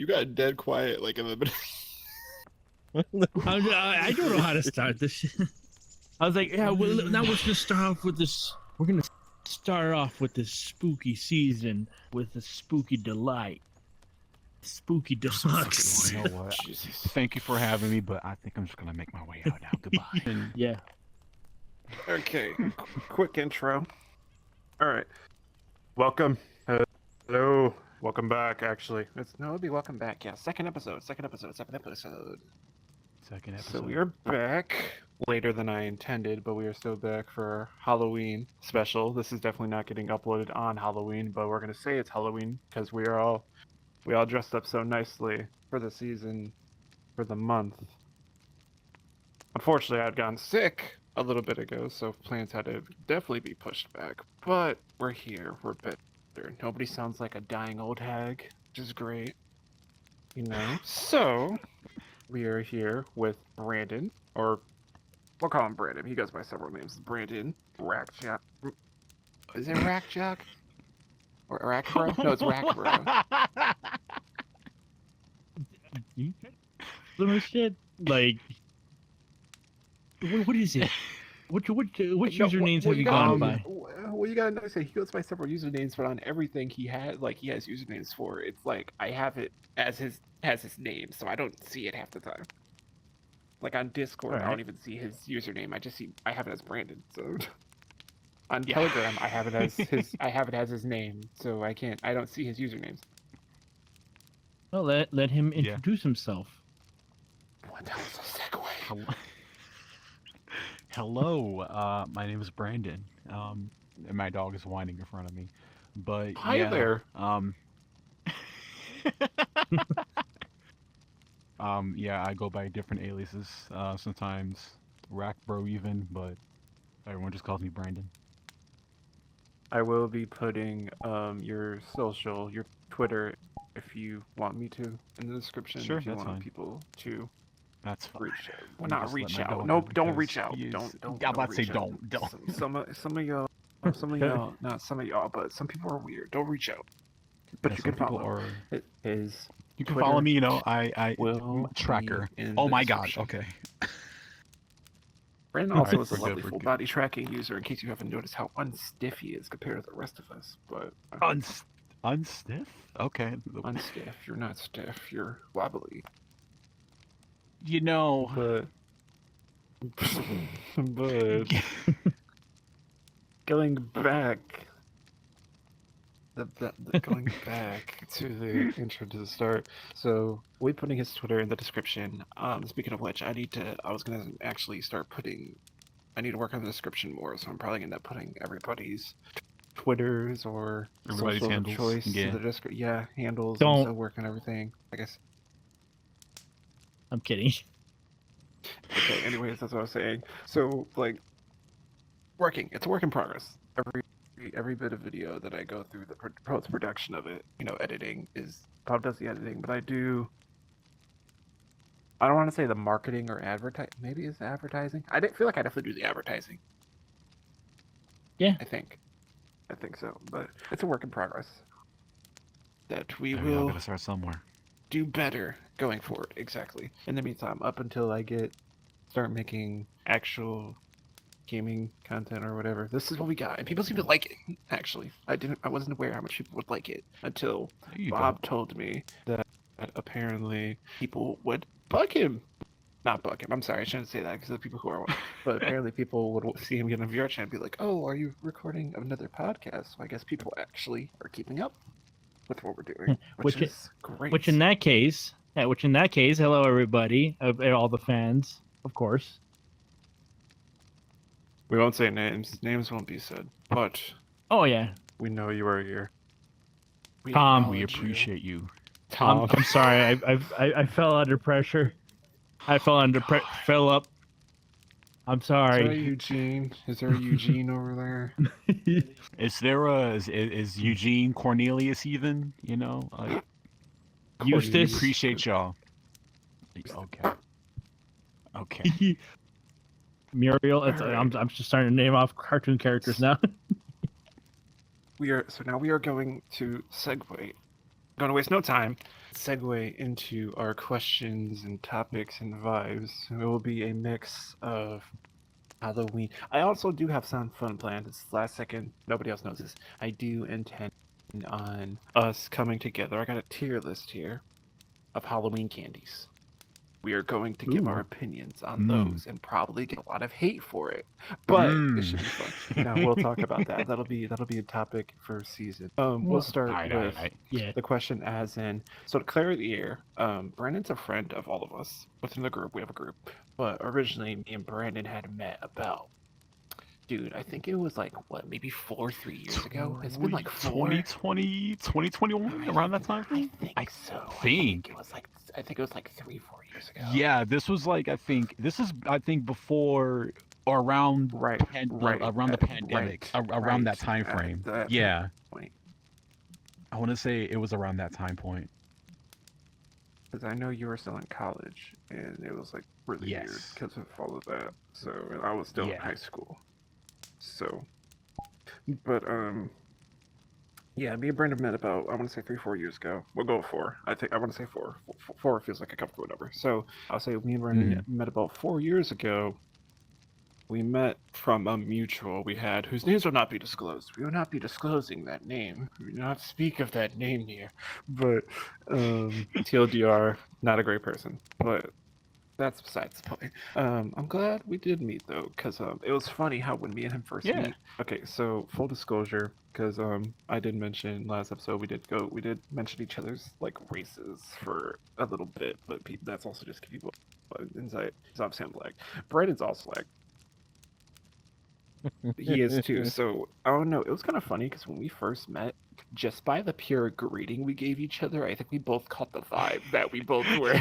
You got dead quiet like in the beginning. I don't know how to start this shit. I was like, yeah, well, now we're gonna start off with this. We're gonna start off with this spooky season with a spooky delight. Spooky deluxe. You know what? Jesus. Thank you for having me, but I think I'm just gonna make my way out now. Goodbye. Yeah. Okay, quick intro. All right, welcome. Hello, welcome back. Actually, it'll be welcome back. Yeah, second episode. Second episode. So we are back later than I intended, but we are still back for our Halloween special. This is definitely not getting uploaded on Halloween, but we're gonna say it's Halloween because we all dressed up so nicely for the season, for the month. Unfortunately, I had gotten sick a little bit ago, so plans had to definitely be pushed back. But we're here. We're better. Nobody sounds like a dying old hag, which is great. You know? So, we are here with Brandon, or we'll call him Brandon. He goes by several names. Brandon, Rackjack. Is it Rackjack? Or Rackbro? No, it's Rackbro. Little shit. Like, what is it? Which usernames have you gone by? Well, you gotta notice that he goes by several usernames, but on everything he has usernames for. It's like I have it as his name, so I don't see it half the time. Like on Discord, I don't even see his username. I have it as Brandon. So on Telegram, I have it as his name, so I don't see his usernames. Well, let him introduce himself. What the hell is a segue? Hello, my name is Brandon. And my dog is whining in front of me. But Hi there. Yeah, I go by different aliases. Sometimes Rackbro even, but everyone just calls me Brandon. I will be putting your social, your Twitter, if you want me to, in the description. Sure, if you that's want fine. people to That's fine. reach out. Well, Let me not just let reach my out. dog Nope, go don't because reach out. he is- Don't. I'm about to say reach out. don't. Some of y'all, not some of y'all, but some people are weird. Don't reach out. But Yeah, you can some people follow. His You can Twitter follow me, you know, I will tracker. be in Oh the my god, description. okay. Brandon Alright, also is a we're good, lovely we're full good. body tracking user, in case you haven't noticed how unstiff he is compared to the rest of us. But Unstiff? Okay. unstiff, you're not stiff, you're wobbly. You know, But going back, going back to the intro to the start. So we're putting his Twitter in the description. Speaking of which, I was gonna actually start putting. I need to work on the description more, so I'm probably gonna end up putting everybody's Twitters or Everybody's socials of handles, choice yeah. to the description. Yeah, handles. Don't. I'm still working on everything. I guess. I'm kidding. Okay. Anyways, that's what I was saying. So like, it's a work in progress. Every bit of video that I go through the post production of it, editing is Bob does the editing, but I don't want to say the marketing or advertise. Maybe it's advertising. I feel like I definitely do the advertising. Yeah. I think so, but it's a work in progress. That we I'm will gonna start somewhere. do better going forward. Exactly. In the meantime, up until I start making actual gaming content or whatever, this is what we got, and people seem to like it. Actually, I wasn't aware how much people would like it until Bob told me that apparently people would not bug him. I'm sorry, I shouldn't say that because of the people who are, but apparently people would see him get on VrChat and be like, "Oh, are you recording another podcast?" So I guess people actually are keeping up with what we're doing, which is great. Which in that case, hello everybody, all the fans, of course. We won't say names. Names won't be said. But Oh yeah, we know you are here. Tom. We appreciate you. Tom. I'm sorry. I fell under pressure. I fell up. I'm sorry. Is there a Eugene? Is there a Eugene over there? Is there is Eugene Cornelius even? You know, Eustace. Appreciate y'all. Okay. Muriel. Alright. I'm just starting to name off cartoon characters now. Now we are going to segue going to waste no time. Segue into our questions and topics and vibes. It will be a mix of Halloween. I also do have some fun planned. It's last second. Nobody else knows this. I do intend on us coming together. I got a tier list here of Halloween candies. We are going to give our opinions on those and probably get a lot of hate for it, but it should be fun. Now we'll talk about that. That'll be a topic for season. We'll start with the question as in. So to clear the air, Brandon's a friend of all of us within the group. We have a group, but originally me and Brandon had met about. Dude, I think it was like, what, maybe 3 years ago? It's been like 2020, 2021, around that time? I think so. I think it was like 3-4 years ago. Yeah, this was like, I think before or around around the pandemic, around that time frame. Yeah. Point. I want to say it was around that time point. Because I know you were still in college, and it was like really weird because of all of that. So, and I was still in high school. So, but yeah, me and Brandon met about, I want to say 3-4 years ago. We'll go with 4. I want to say 4. 4 feels like a comfortable number. So I'll say me and Brandon met about 4 years ago. We met from a mutual we had, whose names will not be disclosed. We will not be disclosing that name. We will not speak of that name here. But TLDR, not a great person. But that's besides the point. I'm glad we did meet though, because it was funny how when me and him first meet. Okay, so full disclosure, because I did mention last episode we did mention each other's like races for a little bit, but that's also just give people insight. Because obviously I'm black. Brandon's also black. He is too. So I don't know. It was kind of funny because when we first met, just by the pure greeting we gave each other, I think we both caught the vibe that we both were.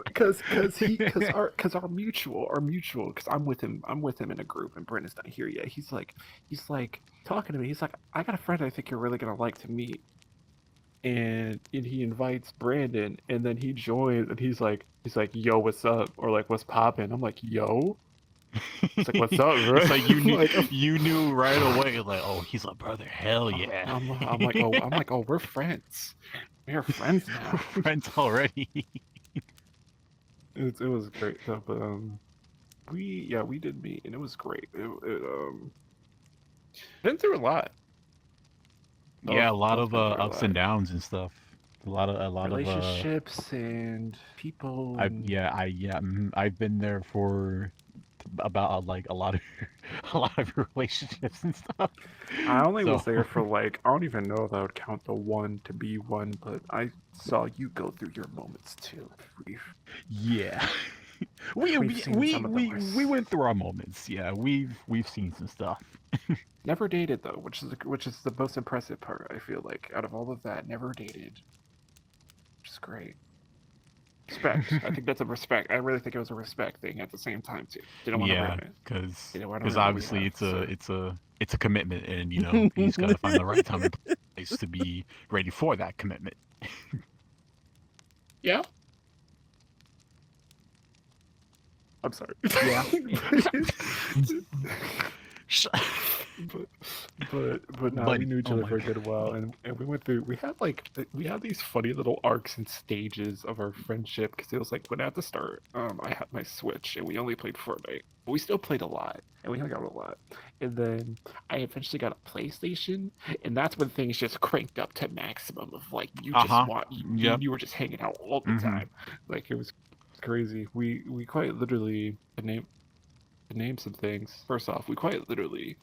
Because our mutual, because I'm with him in a group, and Brandon's not here yet. He's like talking to me. He's like, I got a friend I think you're really gonna like to meet. And he invites Brandon, and then he joins, and he's like, yo, what's up? Or like, what's poppin'? I'm like, yo. It's like, what's up, bro? It's like you knew, you knew right away. Like, oh, he's a brother. Hell yeah. I'm like, oh, we're friends. We are friends now. Friends already. It was great though, but we did meet, and it was great. Been through a lot. Yeah, a lot of ups and downs and stuff. A lot of relationships and people. I've been there for about like a lot of relationships and stuff. I only was there for like, I don't even know if I would count the one to be one, but I saw you go through your moments too. Yeah. We went through our moments. Yeah, we've seen some stuff. Never dated though, which is the most impressive part. I feel like out of all of that, never dated, which is great. Respect. I think that's a respect. I really think it was a respect thing at the same time too. Didn't want to ruin it. Because obviously it's a commitment, and you know you just gotta find the right time and place to be ready for that commitment. Yeah. I'm sorry. Yeah. but no, we knew each other for a good while, and we went through. We had these funny little arcs and stages of our friendship, because it was like when at the start, I had my Switch and we only played Fortnite, but we still played a lot and we hung out a lot. And then I eventually got a PlayStation, and that's when things just cranked up to maximum of like you were just hanging out all the time. Like it was crazy. We quite literally name some things. First off, we quite literally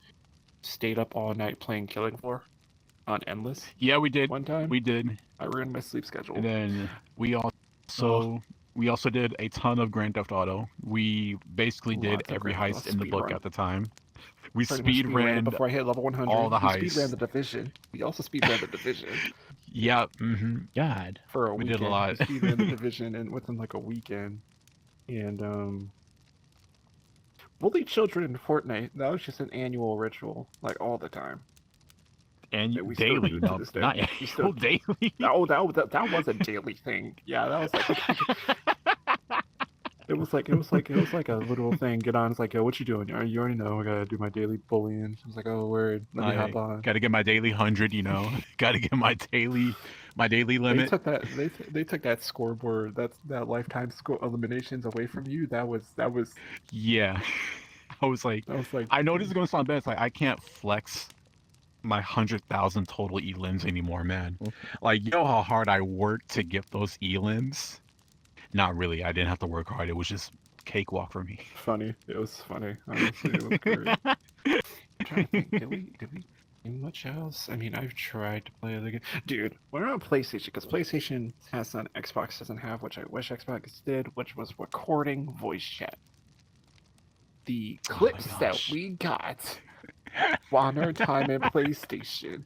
stayed up all night playing Killing Floor on Endless. Yeah, we did. One time. We did. I ruined my sleep schedule. And then we also did a ton of Grand Theft Auto. We basically did every heist in the book at the time. We speed ran before I hit level 100. All the heists. We speed ran the Division. We also speed ran the Division. Yeah. God. For a weekend. We did a lot. We speed ran the Division, and within like a weekend. And bully children in Fortnite, that was just an annual ritual, like all the time. And daily, not annual, daily. That was a daily thing. Yeah, that was like it was like a little thing. Get on. It's like, yo, what you doing? You already know. I gotta do my daily bullying. I was like, oh, word. Let me hop on. Gotta get my daily 100, you know. Gotta get my daily They limit. took that. They took that scoreboard. That lifetime score eliminations away from you. That was. Yeah. I was like, I know this is gonna sound bad. It's like I can't flex my 100,000 total elims anymore, man. Like, you know how hard I worked to get those elims? Not really. I didn't have to work hard. It was just cakewalk for me. funny. It was funny. Honestly, it was great. I'm trying to think. Did we do much else? I mean, I've tried to play other games. Dude, we're on PlayStation because PlayStation has something Xbox doesn't have, which I wish Xbox did, which was recording voice chat. The clips that we got on our time at PlayStation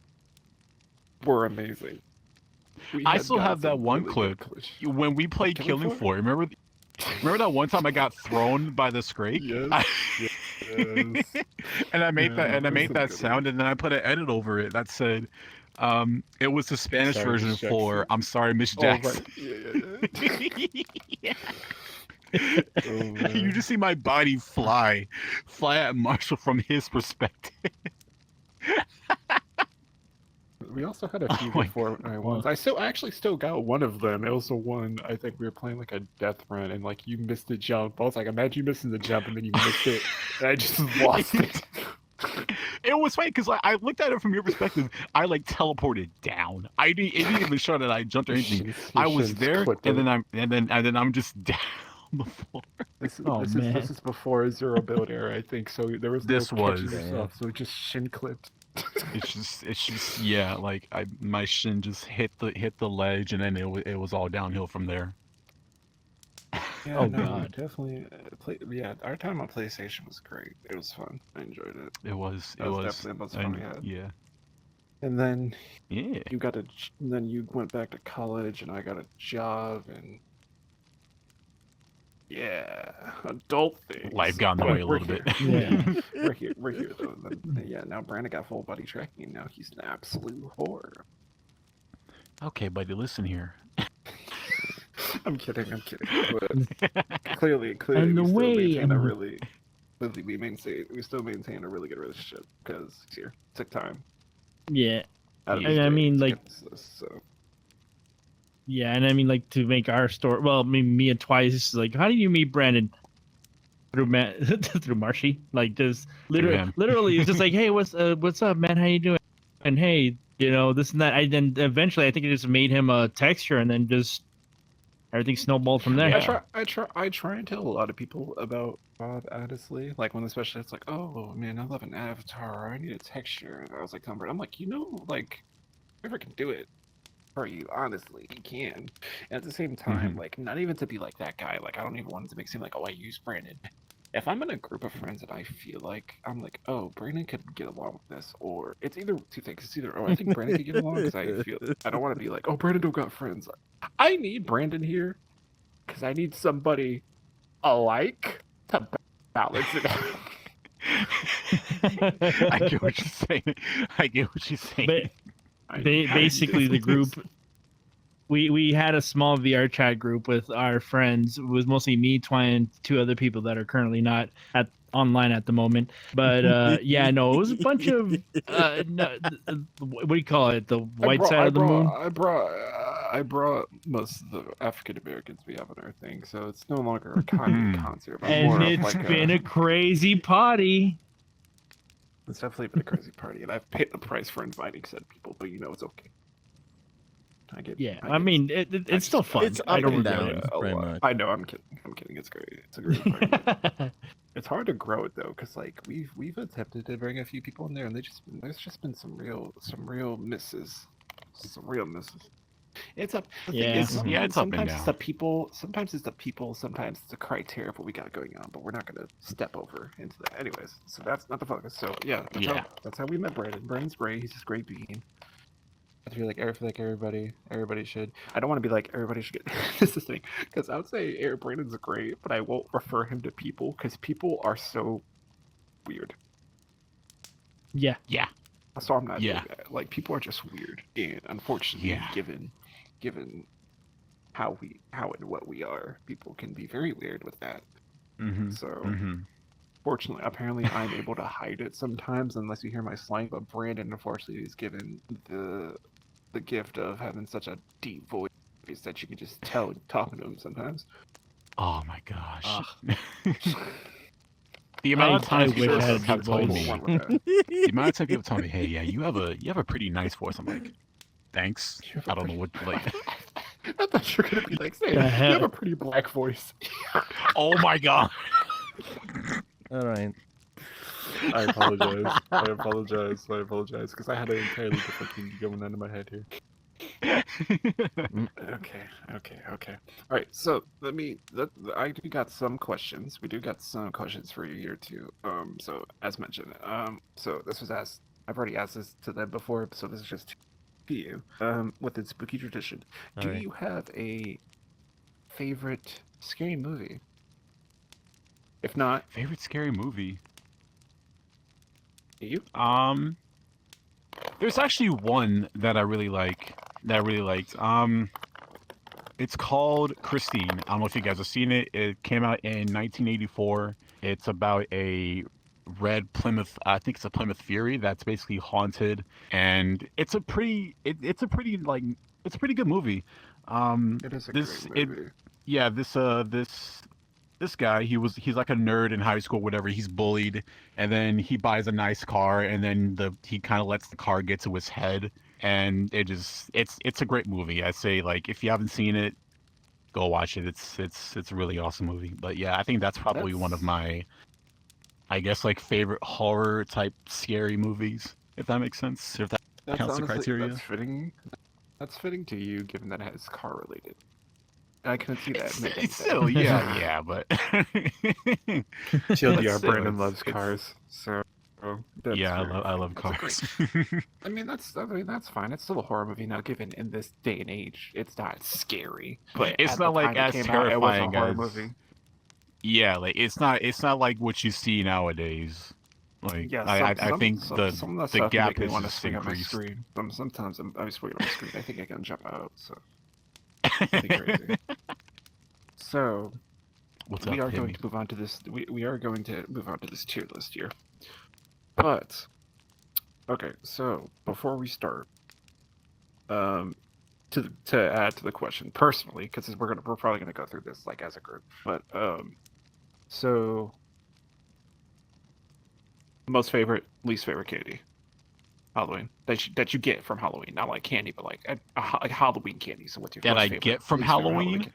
were amazing. I still have that one clip when we played Killing Floor. Remember that one time I got thrown by the Scrake? Yes. Yes. And I made that sound, and then I put an edit over it that said, it was the Spanish version for "I'm sorry, Miss Jackson." Right. Yeah. You just see my body fly at Marshall from his perspective. We also had a few before ones. I actually still got one of them. It was the one I think we were playing like a death run, and like you missed the jump. I was like, imagine you missing the jump and then you missed it, and I just lost it. It was funny because I looked at it from your perspective. I like teleported down. It didn't even show that I jumped or anything. I was there, and then I'm just down the floor. This is before Zero Build era, I think. So there was no catching yourself, so it just shin clipped. It's just yeah, like my shin just hit the ledge, and then it was all downhill from there. Yeah, oh no, god, definitely. Yeah, our time on PlayStation was great. It was fun. I enjoyed it. It was definitely the most fun we had. Yeah. And then yeah, then you went back to college, and I got a job, and yeah, adult things. Life got in the way a little bit. Yeah. We're here though. Then, yeah, now Brandon got full body tracking, and now he's an absolute whore. Okay, buddy, listen here. I'm kidding. But clearly, And the way we still maintain a really good relationship because he's here. Took time. Yeah. And I mean, like, so. yeah, and I mean, like, to make our story. Well, I mean, me and Twice. Like, how did you meet Brandon? Through Marshy. Like, just literally, it's just like, hey, what's up, man? How you doing? And hey, you know, this and that. Then eventually, I think it just made him a texture, and then just everything snowballed from there. Yeah. I try and tell a lot of people about Bob, honestly. Like when especially it's like, oh man, I love an avatar. I need a texture. And I was like, telling Brandon, I'm like, you know, like, whoever can do it for you, honestly, he can. And at the same time, like, not even to be like that guy. Like, I don't even want it to make it seem like, oh, I use Brandon. If I'm in a group of friends that I feel like I'm like, oh, Brandon could get along with this, or it's either two things. It's either, oh, I think Brandon could get along because I don't want to be like, oh, Brandon don't got friends. I need Brandon here because I need somebody alike to balance it out. I get what you're saying. But basically, the group. We had a small VrChat group with our friends. It was mostly me, Twine, and two other people that are currently not online at the moment. But yeah, no, it was a bunch of what do you call it? The white side of the moon. I brought most of the African Americans we have on our thing, so it's no longer a Kanye concert. But and more it's like been a crazy party. It's definitely been a crazy party, and I've paid the price for inviting said people, but you know it's okay. I mean, it's still fun. It's up and down, pretty much. I know, I'm kidding. It's great. It's a great party. It's hard to grow it though, because like we've attempted to bring a few people in there, and there's just been some real misses. Some real misses. It's up. It's up and down. Sometimes it's the people. Sometimes it's the criteria of what we got going on. But we're not going to step over into that, anyways. So that's not the focus. So yeah, that's how we met Brandon. Brandon's great. He's just great being. I feel like everybody should. I don't want to be like everybody should get this is the thing, because I would say Brandon's great, but I won't refer him to people because people are so weird. Yeah. So I'm not doing that. Like people are just weird, and unfortunately, given how and what we are, people can be very weird with that. So, fortunately, apparently, I'm able to hide it sometimes, unless you hear my slang. But Brandon, unfortunately, is given the gift of having such a deep voice that you can just tell talking to him sometimes. Oh my gosh. The amount of times people have told me, the amount of time people tell me, "Hey, yeah, you have a pretty nice voice." I'm like, "Thanks." I don't know what like. I thought you were gonna be like, "Say, you have a pretty black voice." Oh my god. All right. I apologize. I apologize because I had an entirely different thing going on in my head here. Okay. All right, so we got some questions. We do got some questions for you here too. So as mentioned, so this was asked. I've already asked this to them before, so this is just to you. With its spooky tradition, do you have a favorite scary movie? If not, favorite scary movie. Do you? There's actually one that I really like. It's called Christine. I don't know if you guys have seen it. It came out in 1984. It's about a red Plymouth. I think it's a Plymouth Fury that's basically haunted, and it's a pretty good movie. It is a great movie. This guy, he's like a nerd in high school, whatever. He's bullied, and then he buys a nice car, and then he kind of lets the car get to his head, and it's a great movie. I say, like, if you haven't seen it, go watch it. It's a really awesome movie. But yeah, I think that's probably one of my, I guess, like, favorite horror type scary movies, if that makes sense. If that counts the criteria. That's fitting to you, given that it is car related. I couldn't see that. It's still, yeah, but TLDR, Brandon loves cars, so yeah, I love cars. I mean, that's fine. It's still a horror movie now. Given in this day and age, it's not scary, but it's not like as terrifying as movie. Yeah, like it's not like what you see nowadays. Like I think the gap is just increased. Sometimes I'm swinging on the screen. I think I can jump out. So. Crazy. So, we are going to move on to this. We are going to move on to this tier list here. But, okay. So before we start, to add to the question personally, because we're probably gonna go through this like as a group. But so most favorite, least favorite candy. Halloween that you get from Halloween, not like candy, but like Halloween candy. So what's your that I get from Halloween?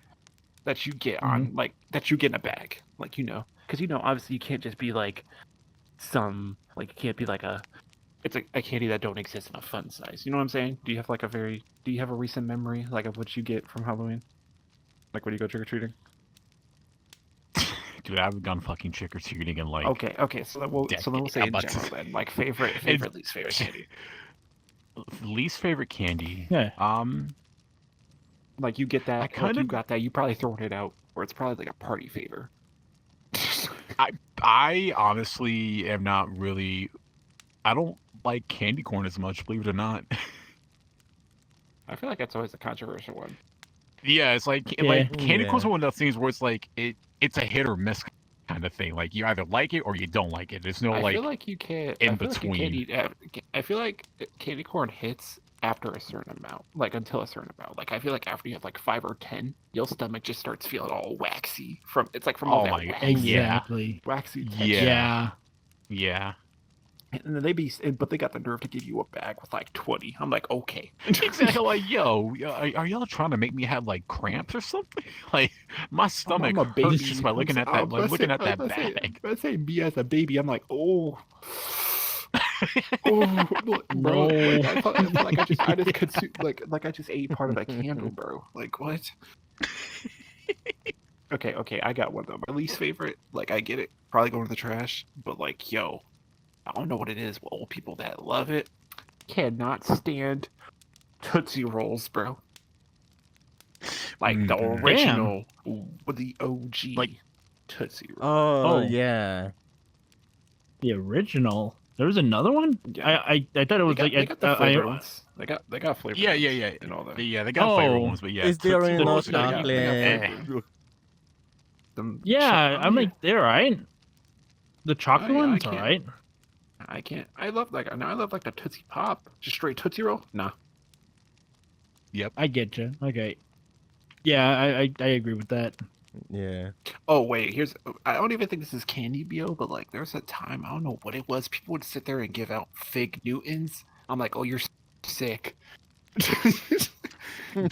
That you get on like that you get in a bag, like because obviously you can't just be like some like it can't be like it's a candy that don't exist in a fun size. You know what I'm saying? Do you have a recent memory like of what you get from Halloween? Like when you go trick or treating? Dude, I haven't gone fucking trick or treating in like. Okay. So then we'll say in general then, like favorite, least favorite candy. Least favorite candy. Yeah. Like you get that. You got that. You probably thrown it out, or it's probably like a party favor. I honestly am not really. I don't like candy corn as much, believe it or not. I feel like that's always a controversial one. Yeah, it's like candy corn's one of those things where it's like it's a hit or miss kind of thing. Like you either like it or you don't like it. There's no I feel like you can't in between. I feel like candy corn hits after a certain amount, like until a certain amount. Like I feel like after you have like 5 or 10, your stomach just starts feeling all waxy from all that wax. Exactly. Waxy texture. Yeah. And but they got the nerve to give you a bag with like 20. I'm like, okay. Exactly. Like, yo, are y'all trying to make me have like cramps or something? Like, my stomach hurts just by looking at that. Looking at that bag. Let's say me as a baby, I'm like, oh, bro. Like, I felt like I just consumed, like I just ate part of a candle, bro. Like what? Okay. I got one though. My least favorite, like I get it, probably going to the trash, but like, yo. I don't know what it is with old people that love it. Cannot stand Tootsie Rolls, bro. Like the original, the OG like Tootsie Roll. Oh, yeah. The original? There was another one. Yeah. I thought it was they got the I flavor ones. They got flavor. Yeah, ones and all that. they got flavor Oh. ones, but yeah, Is there Tootsie any Rolls, no they got- chocolate? Them yeah. I'm like they're alright. The chocolate yeah, I one's can't. alright. I can't. I love like the Tootsie Pop. Just straight Tootsie Roll. Nah. I get you. Okay. Yeah, I agree with that. Yeah. Oh wait, I don't even think this is candy BO, but like there's a time I don't know what it was. People would sit there and give out fig Newtons. I'm like, oh, you're sick. You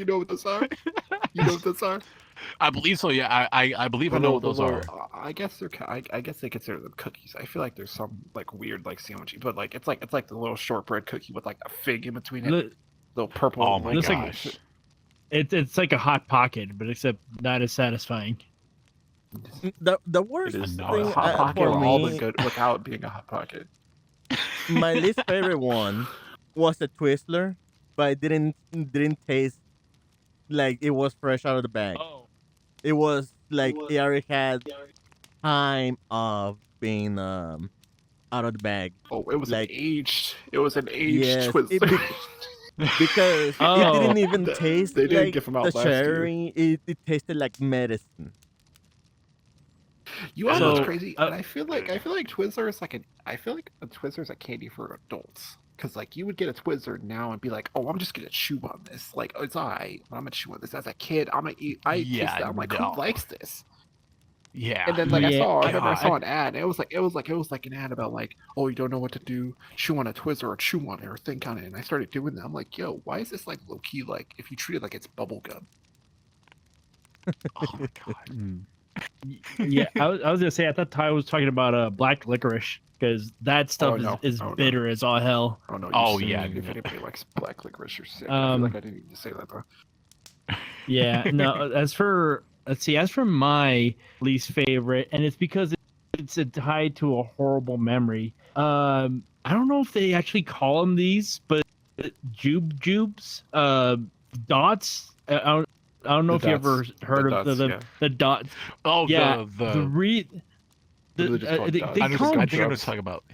know what those are? You know what those are? I believe so. Yeah, I believe I know what those are. I guess I guess they consider them cookies. I feel like there's some like weird like sandwichy, but like it's like the little shortbread cookie with like a fig in between it. Little purple. Oh my looks gosh. like- It's like a hot pocket, but except not as satisfying. The worst It is thing not a hot pocket for with all the me, good without being a hot pocket. my least favorite one was the Twizzler, but it didn't taste like it was fresh out of the bag. Oh. It was like it already had time of being out of the bag Oh, it was Like- an aged. It was an aged Yes, Twizzler. because it Oh. didn't even They taste didn't like give 'em out the last year. cherry. It tasted like medicine. You know what's So, crazy? And I feel like Twizzler is I feel like a Twizzler is a candy for adults. Cause like you would get a Twizzler now and be like, oh, I'm just gonna chew on this. Like it's alright, I'm gonna chew on this. As a kid, I'm gonna eat. I Yeah, taste that. I'm like, no. who likes this? Yeah. And then like I remember I God. saw an ad. And it was like an ad about like, oh, you don't know what to do, chew on a Twizzler or chew on it or think on it. And I started doing that. I'm like, yo, why is this like low key? Like if you treat it like it's bubble gum. Oh my god. Mm. Yeah, I was gonna say I thought Ty was talking about black licorice because that stuff no. is Oh, no. bitter as all hell. Oh no. You Oh, sick. yeah. If anybody likes black licorice, you're sick. I feel like I didn't need to say that though. Yeah, no. As for my least favorite, and it's because it's tied to a horrible memory. I don't know if they actually call them these, but jubes, dots. I don't know if you ever heard of the dots. Oh, Yeah, the Literally just called they dots. I call them think I know what you're talking about.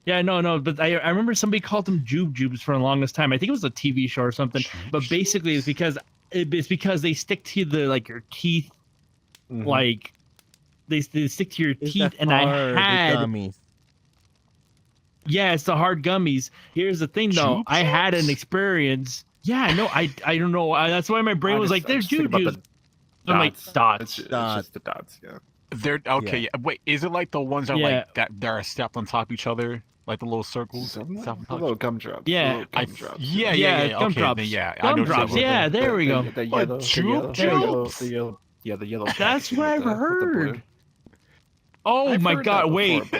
Yeah, no, but I remember somebody called them jubes for the longest time. I think it was a TV show or something. But basically, it's because they stick to your teeth, Mhm. like they stick to your It's teeth. the And hard I had gummies. yeah, it's the hard gummies. Here's the thing though, Jube I had an jubes? experience. Yeah, no, I don't know. That's why my brain was like, "There's jubes." I'm like dots. It's Dots. just the dots. Yeah. They're okay. Yeah. Wait, is it like the ones that Yeah. that are stacked on top of each other, like the little circles? Some stacked on the top? little gumdrops. Yeah. The little gumdrops. Yeah. Yeah, Okay, gumdrops. then yeah, I know what you're Gumdrops, talking about. yeah, there we go. The yellow, Juke the yellow, jubes? the yellow, yeah, the yellow. That's packaging what I've with the heard. blue. Oh I've my heard god! that Wait,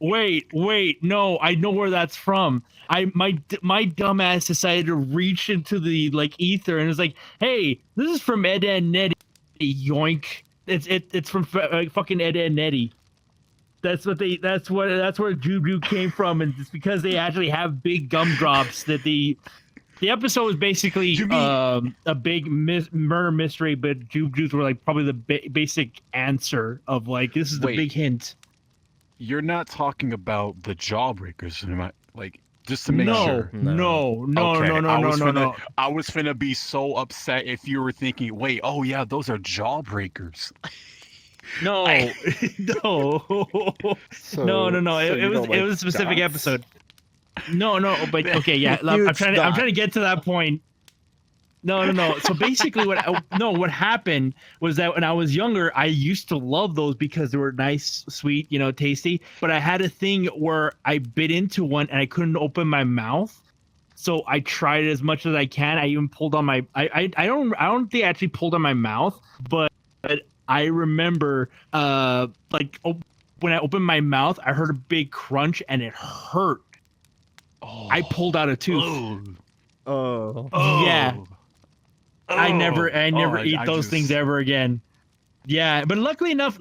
before, wait! No, I know where that's from. My dumbass decided to reach into the ether and it's like, hey, this is from Ed and Nettie. Yoink! It's from fucking Ed and Nettie. That's where Juju came from, and it's because they actually have big gumdrops that the episode was basically You mean- a big murder mystery, but Jubes were probably the basic answer of this is the Wait. big hint. You're not talking about the jawbreakers, am I? Just to make No, sure. no, Okay, no. I was finna be so upset if you were thinking, wait, oh yeah, those are jawbreakers. No, no. So, No. so It you was don't like a specific dots? episode. No, but okay, yeah. I'm Huge trying dot. to get to that point. No. So basically, what happened was that when I was younger, I used to love those because they were nice, sweet, tasty. But I had a thing where I bit into one and I couldn't open my mouth. So I tried as much as I can. I even pulled on my. I don't think I actually pulled on my mouth, but I remember when I opened my mouth, I heard a big crunch and it hurt. Oh. I pulled out a tooth. Oh. Oh. Yeah. I never eat those just- things ever again. Yeah, but luckily enough,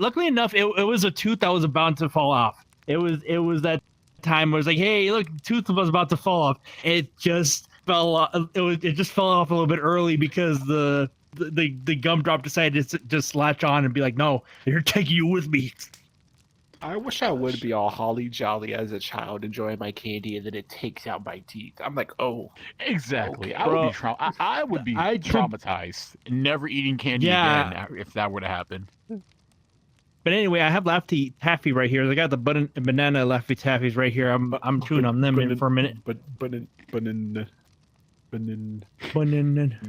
it was a tooth that was about to fall off. It was that time where it was like, hey, look, tooth was about to fall off. It just fell off. It just fell off a little bit early because the gumdrop decided to just latch on and be like, no, you're taking you with me. I wish I would be all holly jolly as a child, enjoying my candy, and then it takes out my teeth. I'm like, oh, Exactly. okay. I would be Bro, I would be I took traumatized, never eating candy again yeah. if that were to happen. But anyway, I have Laffy Taffy right here. I got the banana Laffy Taffies right here. I'm chewing on them for a minute. Banana. Banana.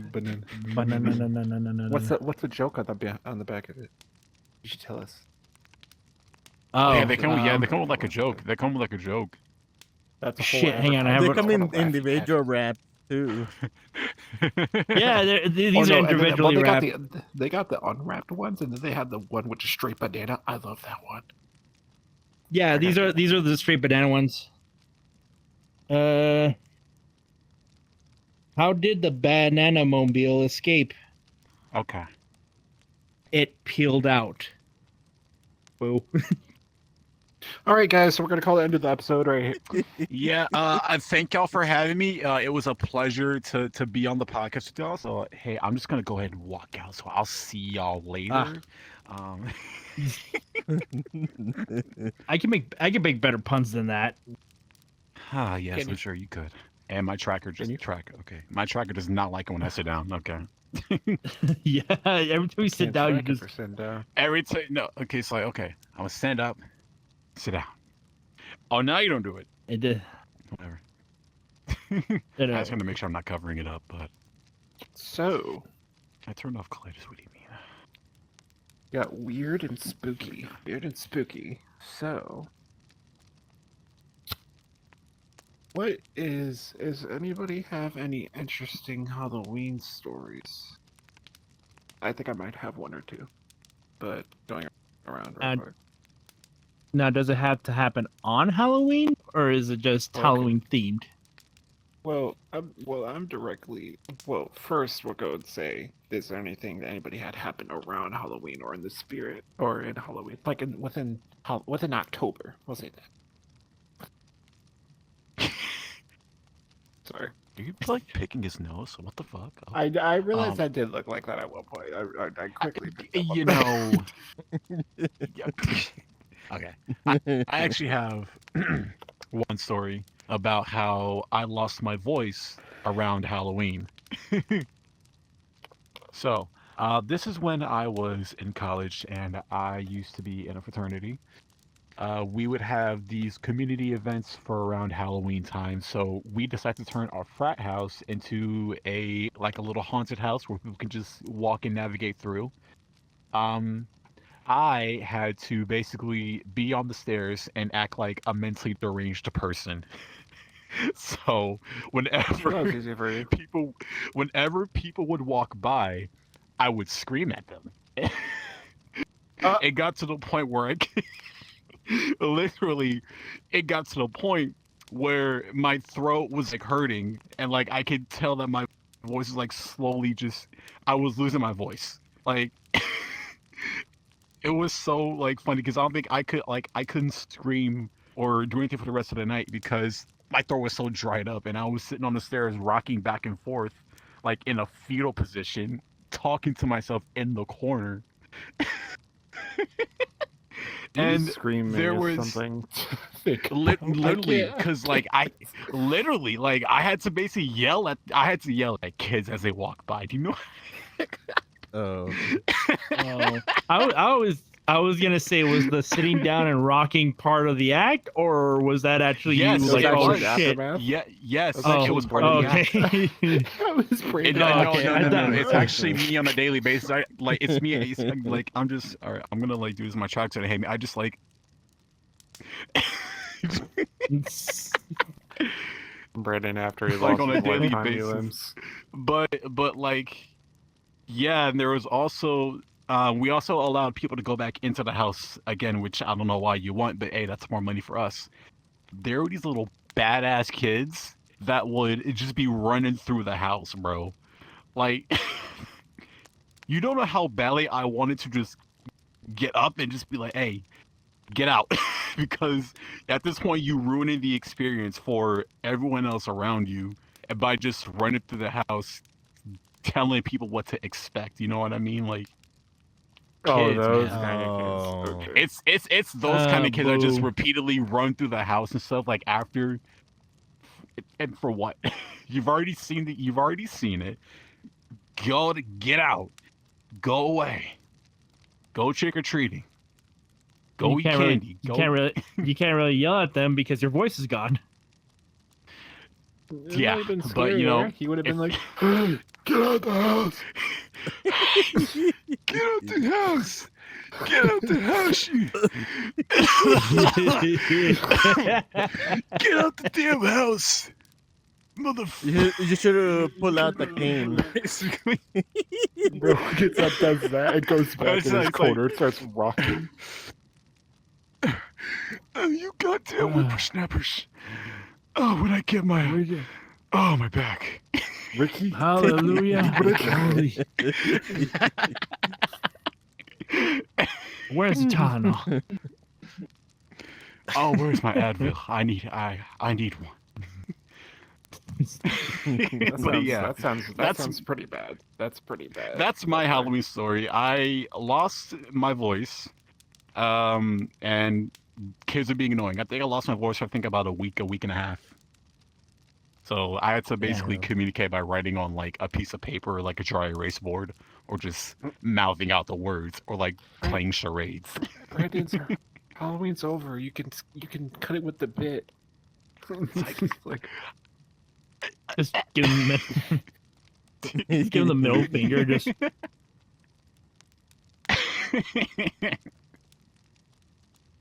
What's the joke on the back of it? You should tell us. Oh, yeah, they come with like a joke. They come with like a joke. That's a whole shit. Hang on, I have They a, come in individual wraps too. yeah. These are individually wrapped. They got the unwrapped ones, and then they had the one with the straight banana. I love that one. Yeah, these are the straight banana ones. How did the banana mobile escape? Okay. It peeled out. Whoa. All right, guys, so we're gonna call the end of the episode right here. Yeah, I thank y'all for having me. It was a pleasure to be on the podcast with y'all. So hey, I'm just gonna go ahead and walk out. So I'll see y'all later. I can make better puns than that. Yes, I'm sure you could. And my tracker okay. My tracker does not like it when I sit down. Okay. Yeah, every time you sit down, you just every time. No, okay, so okay, I'm gonna stand up, sit down. Oh, now you don't do it. It did. Whatever. I just want to make sure I'm not covering it up, but. So. I turned off Colitis. What do you mean? Got weird and spooky. Weird and spooky. So. What is anybody have any interesting Halloween stories? I think I might have one or two, but going around real quick. Now, does it have to happen on Halloween, or is it just Halloween themed? Well, I'm directly. Well, first we'll go and say, is there anything that anybody had happen around Halloween or in the spirit or in Halloween, like within October? We'll say that. Sorry. Are you like picking his nose? What the fuck? Oh. I realized that did look like that at one point. I quickly picked up you know. Okay. I actually have one story about how I lost my voice around Halloween. So, this is when I was in college and I used to be in a fraternity. We would have these community events for around Halloween time. So we decided to turn our frat house into a little haunted house where people can just walk and navigate through. I had to basically be on the stairs and act like a mentally deranged person. So whenever people would walk by, I would scream at them. It got to the point where literally, it got to the point where my throat was like hurting, and like I could tell that my voice is like slowly I was losing my voice. Like, it was so like funny because I don't think I couldn't scream or do anything for the rest of the night because my throat was so dried up, and I was sitting on the stairs rocking back and forth, like in a fetal position, talking to myself in the corner. And there was something literally because I had to basically yell at kids as they walk by. Do you know? I was gonna say, was the sitting down and rocking part of the act, or was that actually you? Like, oh shit! Yeah, yes, it was part of the act. No. It's actually me on a daily basis. It's me. It's, like I'm just all right. I'm gonna like do this. My track said, "Hey, I just like." Brandon after he lost on a his daily tiny basis. limbs. But like, yeah, and there was also. We also allowed people to go back into the house again, which I don't know why you want, but hey, that's more money for us. There were these little badass kids that would just be running through the house, bro. Like, you don't know how badly I wanted to just get up and just be like, hey, get out. Because at this point, you're ruining the experience for everyone else around you by just running through the house, telling people what to expect. You know what I mean? Like, Oh, kids, those man. kind of kids. Oh. Okay. It's those kind of kids that just boo. repeatedly run through the house and stuff like after. And for what? You've already seen it. You've already seen it. Get out. Go away. Go trick or treating. Go eat candy. You can't really yell at them because your voice is gone. It Yeah, might have been but, you know, scarier. He would have been like, Get out the house. Get out the house. Get out the house. Get out the damn house. You should have pulled out the cane. Basically. bro gets up, does that, and goes back It's in his like- corner, starts rocking. Oh, you goddamn whippersnappers. Oh, when I get my... Oh, my back. Ricky, Hallelujah. Holy- Where's the Tylenol? Oh, where's my Advil? I need one. But yeah, that sounds pretty bad. That's pretty bad. that's my Halloween story. I lost my voice, and kids are being annoying. I think I lost my voice for about a week and a half. So I had to basically communicate by writing on like a piece of paper or like a dry erase board, or just mouthing out the words, or like playing charades. Brandon's Halloween's over. You can cut it with the bit. It's like Just give him the middle finger. Just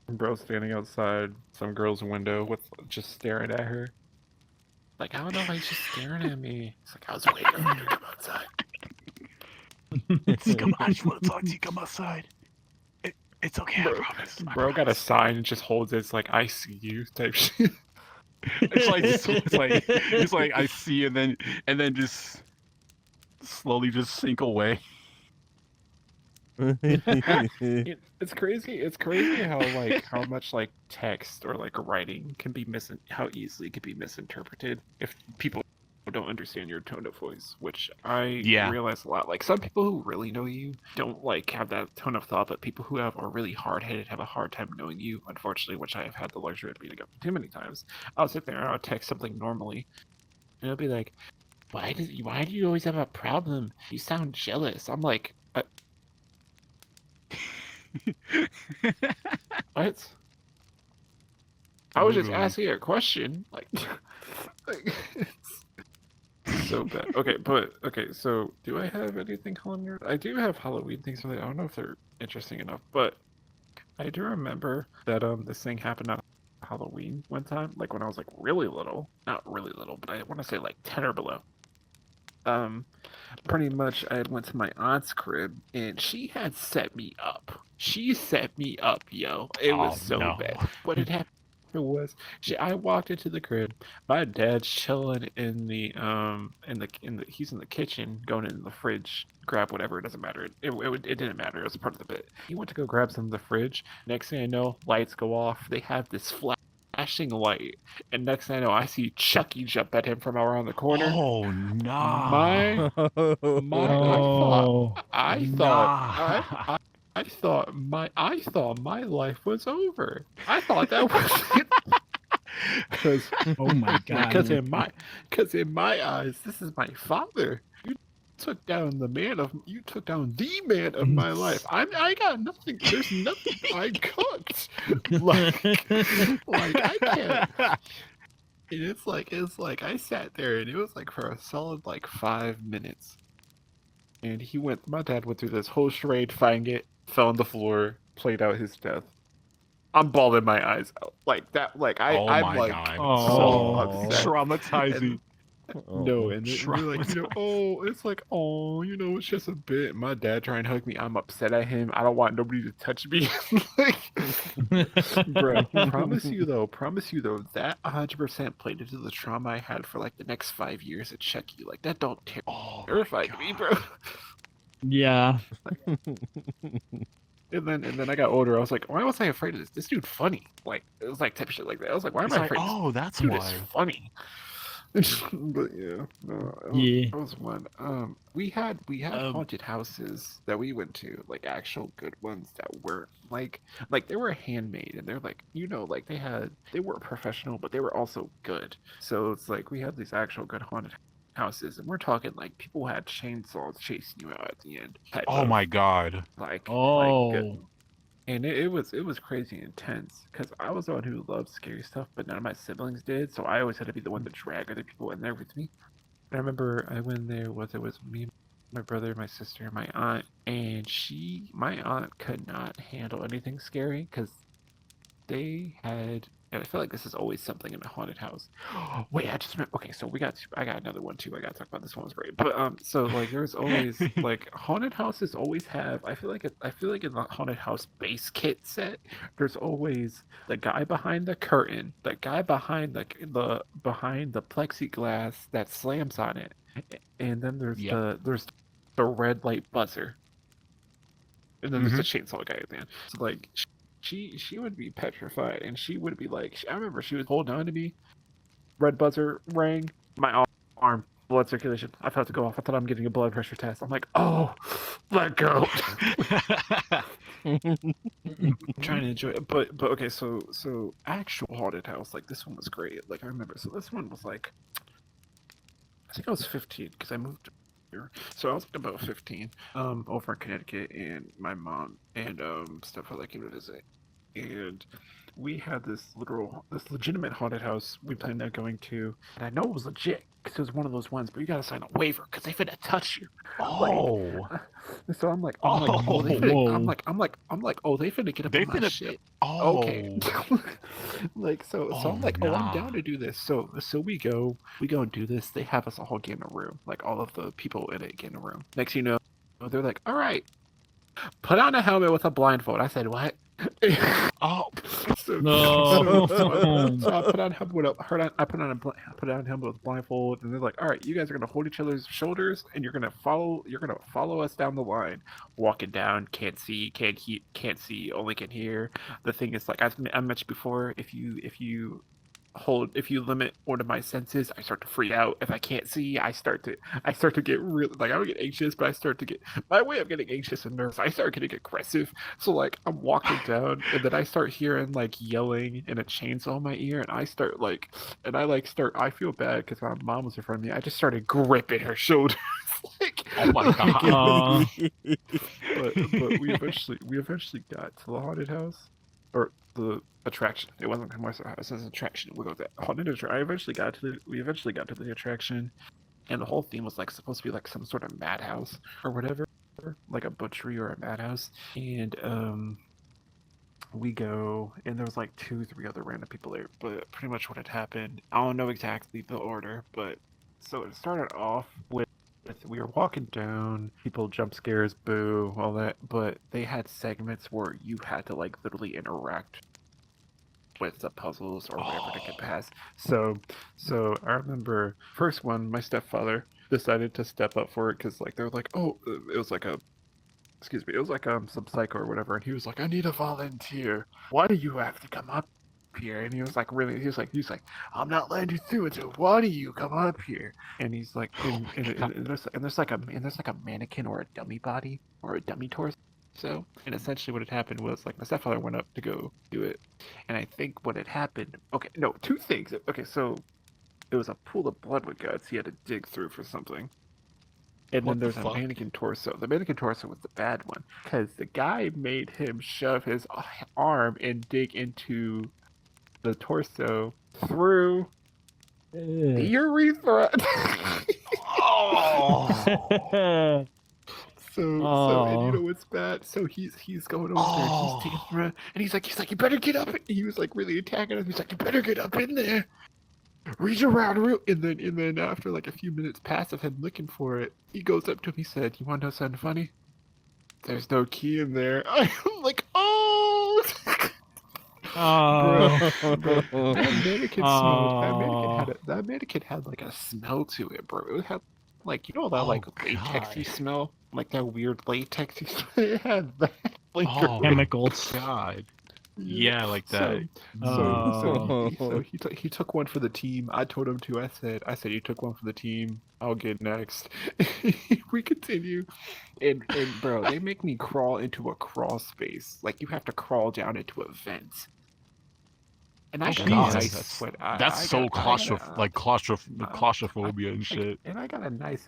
bro standing outside some girl's window with just staring at her. Like, I don't know why he's just staring at me. It's like, I was waiting for you to come outside. Come on, I just want to talk to you. Come outside. It's okay, I promise. Bro got a sign and just holds it. It's like, I see you type shit. It's like I see, and then just slowly just sink away. It's crazy. It's crazy how much like text or like writing can be how easily it can be misinterpreted if people don't understand your tone of voice, which I realize a lot. Like, some people who really know you don't like have that tone of thought, but people who are really hard-headed have a hard time knowing you, unfortunately, which I have had the luxury of meeting up too many times. I'll sit there and I'll text something normally, and it'll be like, why do you always have a problem? You sound jealous. I'm like, what? I was just asking a question. Like it's so bad. Okay, so do I have anything Halloween? I do have Halloween things. I don't know if they're interesting enough, but I do remember that this thing happened on Halloween one time, like when I was like really little. Not really little, but I want to say like 10 or below. Pretty much I went to my aunt's crib and she had set me up. She set me up, yo. It was so bad. What had happened was I walked into the crib. My dad's chilling in the he's in the kitchen, going into the fridge, grab whatever. It doesn't matter. It didn't matter. It was part of the bit. He went to go grab some of the fridge. Next thing I know, lights go off. They have this flashing light, and next thing I know, I see Chucky jump at him from around the corner. Oh no! I thought my life was over. I thought that was it. Because oh my god! Because in my eyes, this is my father. You took down the man of my life. I got nothing. There's nothing I cooked. Like I can't. And it's like I sat there and it was like for a solid like 5 minutes. And my dad went through this whole charade, find it, fell on the floor, played out his death. I'm bawling my eyes out. Like that, like I'm like God. so upset. Traumatizing. No, and then you're like, it's like, it's just a bit. My dad trying to hug me. I'm upset at him. I don't want nobody to touch me. Like, bro, promise you though, that 100% played into the trauma I had for like the next 5 years at Chucky. Like that don't terrify me, bro. Yeah. And then I got older. I was like, why was I afraid of this? This dude funny. Like it was like type of shit like that. I was like, why am I afraid? Oh, that's dude why. is funny. But yeah, no, Yeah. that was one. We had Um, haunted houses that we went to, like actual good ones that weren't like they were handmade and they're like like they were professional, but they were also good. So it's like we had these actual good haunted houses, and we're talking like people had chainsaws chasing you out at the end, type Oh of my god. like good. oh. And it was crazy intense because I was the one who loved scary stuff, but none of my siblings did. So I always had to be the one to drag other people in there with me. And I remember I went there it was me, my brother, my sister, and my aunt, and my aunt could not handle anything scary because they had. And I feel like this is always something in a haunted house. Wait, I just remember. Okay, so I got another one too. I got to talk about this one. Was great, but so like there's always like haunted houses always have. I feel like in the haunted house base kit set, there's always the guy behind the curtain, the guy behind the behind the plexiglass that slams on it, and then Yep. there's the red light buzzer, and then there's the Mm-hmm. chainsaw guy at the end. So like she would be petrified, and she would be like, I remember she was holding on to me. Red buzzer rang. My arm, blood circulation. I felt it go off. I thought I'm getting a blood pressure test. I'm like, oh, let go. I'm trying to enjoy it, but okay. So actual haunted house, like this one was great. Like I remember. So this one was like, I think I was 15 because I moved here. So I was like about 15, over in Connecticut, and my mom and stepfather came to visit, and we had this legitimate haunted house we planned on going to, and I know it was legit because it was one of those ones, but you gotta sign a waiver because they finna touch you. Oh. So oh, they Oh. finna, Whoa. oh, they finna get up They on my finna. shit. Oh. Okay. Like so Oh, I'm like, oh, I'm down nah. to do this. So we go and do this. They have us all get in a room, like all of the people in it get in a room. Next you know, they're like, all right, put on a helmet with a blindfold. I said, what? Oh. No. So I put on a helmet with a helmet with a blindfold, and they're like, all right, you guys are gonna hold each other's shoulders, and you're gonna follow us down the line, walking down. Can't see, can't see, only can hear. The thing is, like I mentioned before, if you limit one of my senses, I start to freak out. If I can't see, I start to get really, like, I don't get anxious, but I start to get, my way of getting anxious and nervous, I start getting aggressive. So like I'm walking down, and then I start hearing like yelling and a chainsaw in my ear, and I feel bad because my mom was in front of me. I just started gripping her shoulders. Like, Oh my god. but we eventually got to the haunted house, or the attraction. It wasn't Commercial House, it was an attraction. We'll go with that. Haunted attraction. We eventually got to the attraction, and the whole theme was like supposed to be like some sort of madhouse or whatever, like a butchery or a madhouse. And we go, and there was like 2-3 other random people there. But pretty much what had happened, I don't know exactly the order, but so it started off with we were walking down, people jump scares, boo, all that, but they had segments where you had to like literally interact with the puzzles or whatever to get past. So I remember first one, my stepfather decided to step up for it because like they were like, oh, it was like it was like some psycho or whatever, and he was like, I need a volunteer. Why do you have to come up here? And he was like, really, he was like, I'm not letting you through it. So why do you come up here? And he's like, and there's like a mannequin or a dummy body or a dummy torso. So, and essentially what had happened was like my stepfather went up to go do it, and I think what had happened. Okay, no, two things. Okay, so it was a pool of blood with guts he had to dig through for something. And What then the there's a fuck? mannequin torso. The mannequin torso was the bad one because the guy made him shove his arm and dig into the torso through the urethra. Oh. And you know what's bad? So he's going over there and he's taking and he's like, you better get up. He was like really attacking us. He's like, you better get up in there. Reach around, and then after like a few minutes pass of him looking for it, he goes up to him. He said, "You want to know something funny? There's no key in there." I'm like, oh. Bro, that mannequin smelled. That mannequin had like a smell to it, bro. It had like, you know, that like latexy smell, like that weird latexy smell. It had that. Like, Oh, Chemicals. God. Yeah, like that. He took one for the team. I told him to. I said you took one for the team. I'll get next. We continue, and bro, they make me crawl into a crawl space. Like you have to crawl down into a vent. And I got God, a nice sweat. that's so claustrophobia and shit. And I got a nice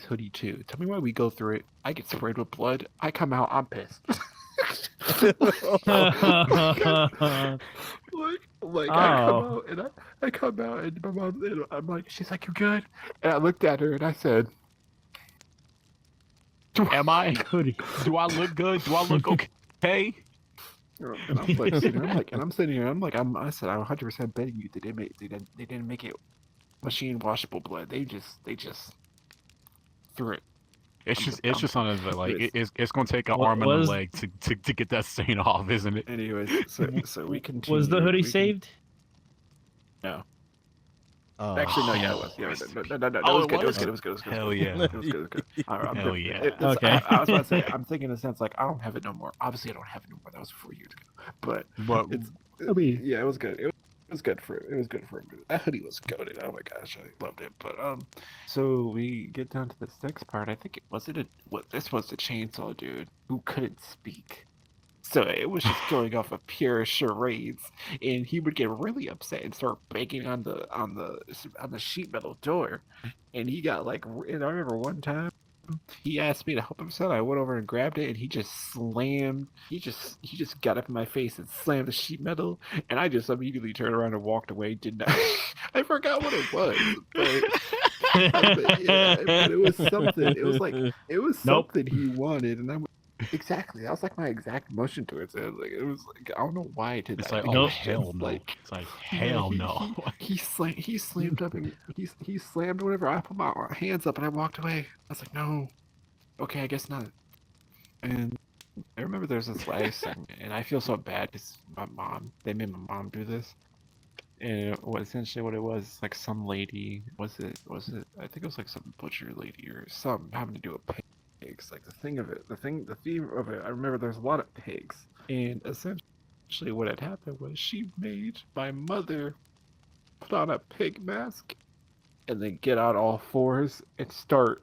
hoodie too. Tell me why we go through it. I get sprayed with blood. I come out. I'm pissed. I come out and my mom. And I'm like, she's like, "You good?" And I looked at her and I said, "Am I? Do I look good? Do I look okay?" And I'm like, I'm sitting here. I said, I'm 100% betting you they didn't make it machine washable blood. They just threw it. It's just on his like it's gonna take an arm and a leg to get that stain off, isn't it? Anyways, so we continue. Was the hoodie saved? No. Oh. Actually, no. Yeah, it was. Yeah, no. It was good. Hell yeah. It was good. Hell yeah. Okay. I was about to say, I'm thinking in a sense like I don't have it no more. Obviously, I don't have it no more. That was 4 years ago. But yeah, it was good. It was good for a minute. That hoodie was goated. Oh my gosh, I loved it. But so we get down to the next part. I think this was the chainsaw dude who couldn't speak. So it was just going off of pure charades, and he would get really upset and start banging on the sheet metal door, and he got like. And I remember one time he asked me to help him set. I went over and grabbed it, and he just slammed. He just got up in my face and slammed the sheet metal, and I just immediately turned around and walked away. Didn't I? I forgot what it was, but it was something. It was something he wanted, and I. Exactly. That was like my exact motion towards it. Like it was like I don't know why I did that. It's like, oh hell no. Like, it's like hell no. He slammed up and he slammed whatever. I put my hands up and I walked away. I was like, no. Okay, I guess not. And I remember there's this last segment, and I feel so bad because they made my mom do this. And essentially what it was, like some lady, was it? I think it was like some butcher lady or something having to do with pigs. Like the theme of it, I remember there's a lot of pigs, and essentially what had happened was she made my mother put on a pig mask and then get out all fours and start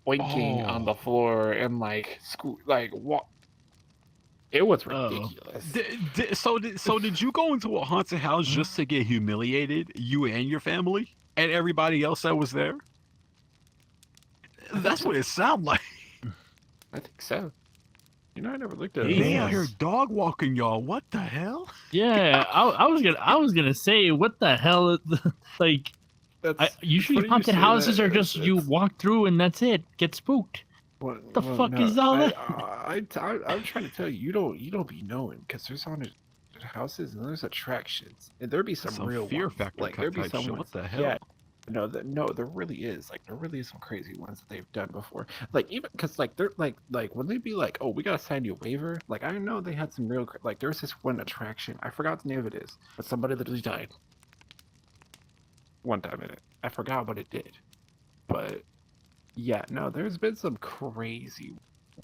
oinking on the floor and like what? It was ridiculous. So did you go into a haunted house just to get humiliated, you and your family and everybody else that was there? That's what it sounded like. I think so. You know, I never looked at it. They out here dog walking y'all. What the hell? Yeah, I was gonna say, what the hell? Like, usually haunted houses are just you walk through and that's it. Get spooked. What the fuck is all that? I'm trying to tell you, you don't be knowing because there's haunted houses and there's attractions and there'd be some real fear ones. factor. Like there'd be some. What the hell? Yeah. No, there really is. Like, there really is some crazy ones that they've done before. Like, even because, like, they're like when they be like, "Oh, we gotta sign you a waiver." Like, I know they had some real like. There's this one attraction. I forgot the name of it is, but somebody literally died one time in it. I forgot what it did, but yeah, no, there's been some crazy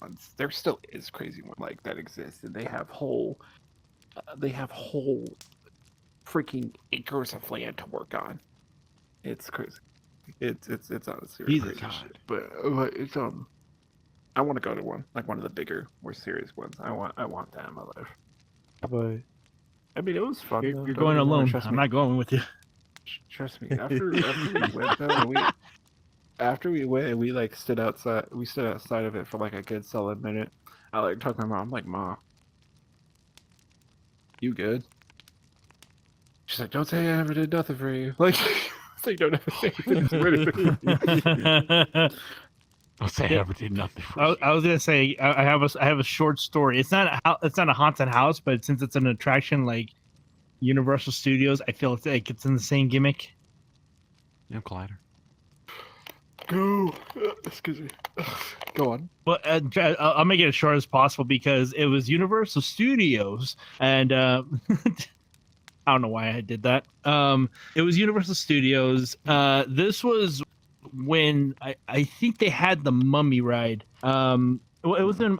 ones. There still is crazy one like that exists, and they have whole freaking acres of land to work on. It's crazy. It's honestly crazy shit. But it's I want to go to one, like one of the bigger, more serious ones. I want that in my life. But I mean, it was fun. You're going alone. I'm not going with you. Trust me. After we went though, after we went and we like stood outside of it for like a good solid minute. I like talked to my mom. I'm like, "Ma, you good?" She's like, "Don't say I ever did nothing for you." Like. So you don't ever say anything. Don't say I ever did nothing for you. I was gonna say I have a short story. It's not a haunted house, but since it's an attraction like Universal Studios, I feel like it's in the same gimmick. Yeah, Collider. Go. Excuse me. Go on. But I'll make it as short as possible because it was Universal Studios, and I don't know why I did that. It was Universal Studios. This was when I think they had the Mummy ride. It was in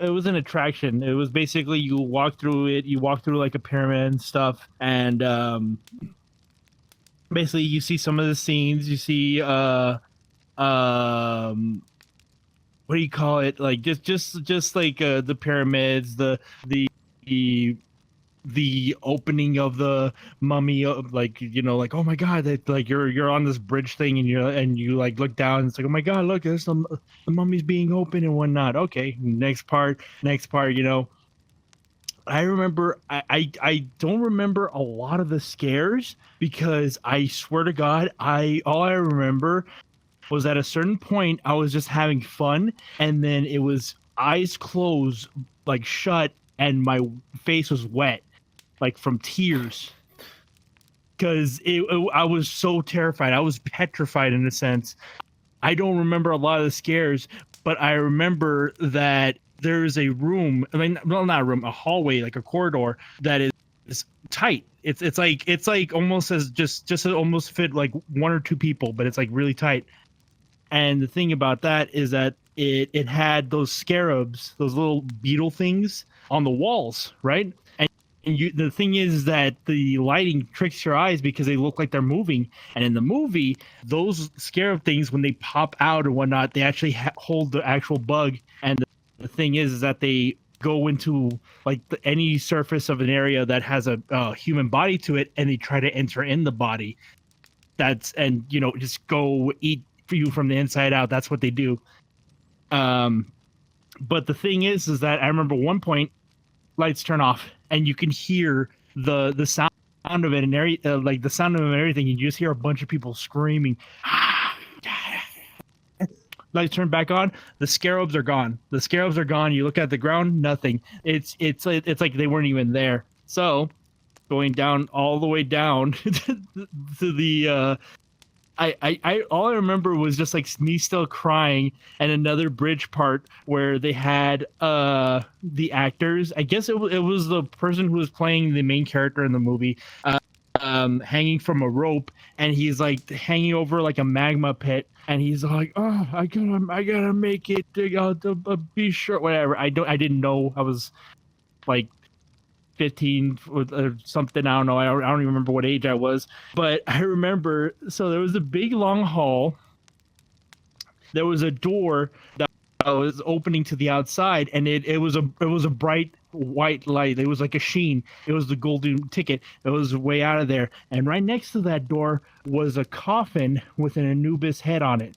an attraction. It was basically you walk through it. You walk through like a pyramid and stuff, and basically you see some of the scenes. You see what do you call it? Like just like the pyramids, the opening of the mummy, like, you know, like, oh my god, that, like, you're on this bridge thing and you like look down and it's like, oh my god, look, there's the mummy's being open and whatnot. Okay, next part, you know. I remember I don't remember a lot of the scares because I swear to god all I remember was at a certain point I was just having fun, and then it was eyes closed, like shut, and my face was wet, like from tears, because I was so terrified. I was petrified in a sense. I don't remember a lot of the scares, but I remember that there's a room. I mean, well, not a room, a hallway, like a corridor that is tight. It's like almost as just almost fit like one or two people, but it's like really tight. And the thing about that is that it had those scarabs, those little beetle things on the walls, right? And the thing is that the lighting tricks your eyes because they look like they're moving. And in the movie, those scarab things, when they pop out or whatnot, they actually hold the actual bug. And the thing is that they go into like any surface of an area that has a human body to it, and they try to enter in the body. And you know, just go eat you from the inside out. That's what they do. But the thing is that I remember one point, lights turn off and you can hear the sound of it and like the sound of it and everything. You just hear a bunch of people screaming. Lights turn back on. The scarabs are gone. You look at the ground, nothing. It's like they weren't even there. So going down all the way down to the I all I remember was just like me still crying, and another bridge part where they had the actors. I guess it was the person who was playing the main character in the movie, hanging from a rope, and he's like hanging over like a magma pit, and he's like, oh, I gotta make it to be sure, whatever. I didn't know. I was like 15 or something. I don't know. I don't even remember what age I was, but I remember. So there was a big long hall. There was a door that was opening to the outside, and it was a bright white light. It was like a sheen. It was the golden ticket. It was way out of there. And right next to that door was a coffin with an Anubis head on it.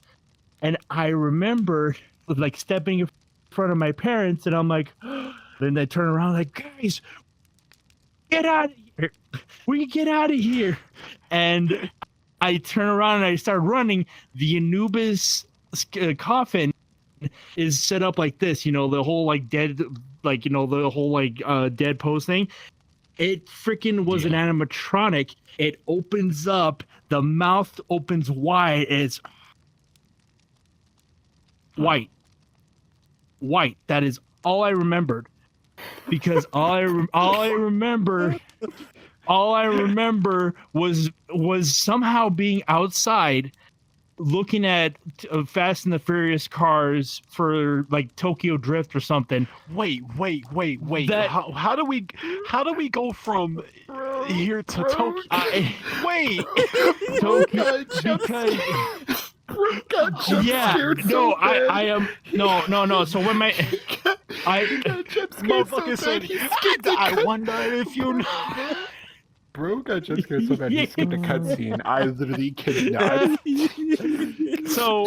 And I remember like stepping in front of my parents, and I'm like, then they turn around like, guys, get out of here. We get out of here. And I turn around and I start running. The Anubis coffin is set up like this, you know, the whole like dead, like, you know, the whole like dead pose thing. It freaking was an animatronic. It opens up, the mouth opens wide, and it's white. That is all I remembered. Because all I remember was somehow being outside looking at Fast and the Furious cars for like Tokyo Drift or something. Wait. How do we go from here to Tokyo? Wait. Tokyo, because I am no. So when motherfucker said, I wonder if you know. Bro got jump scared so bad he skipped a cutscene. I literally cannot. So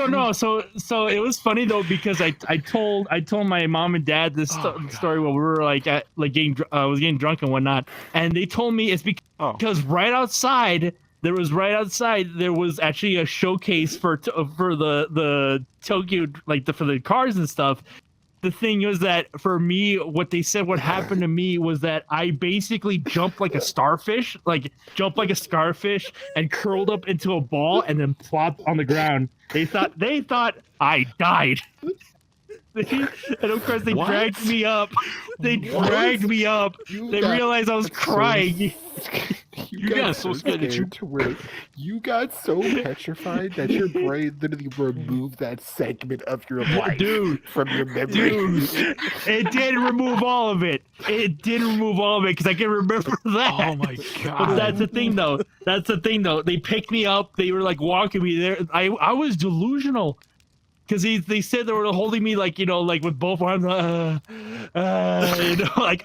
no. So it was funny though, because I told my mom and dad this story while we were like getting drunk and whatnot, and they told me it's because right outside there was actually a showcase for the Tokyo, like for the cars and stuff. The thing was that for me, what they said, what happened to me was that I basically jumped like a starfish, and curled up into a ball and then plopped on the ground. They thought I died. And of course they dragged me up. They realized I was crying. You got so scared that you to where you got so petrified that your brain literally removed that segment of your life Dude, from your memory. Dude, it didn't remove all of it. It didn't remove all of it because I can remember that. Oh my But god. that's the thing, though. That's the thing, though. They picked me up. They were like walking me there. I was delusional because they said they were holding me like like with both arms. Like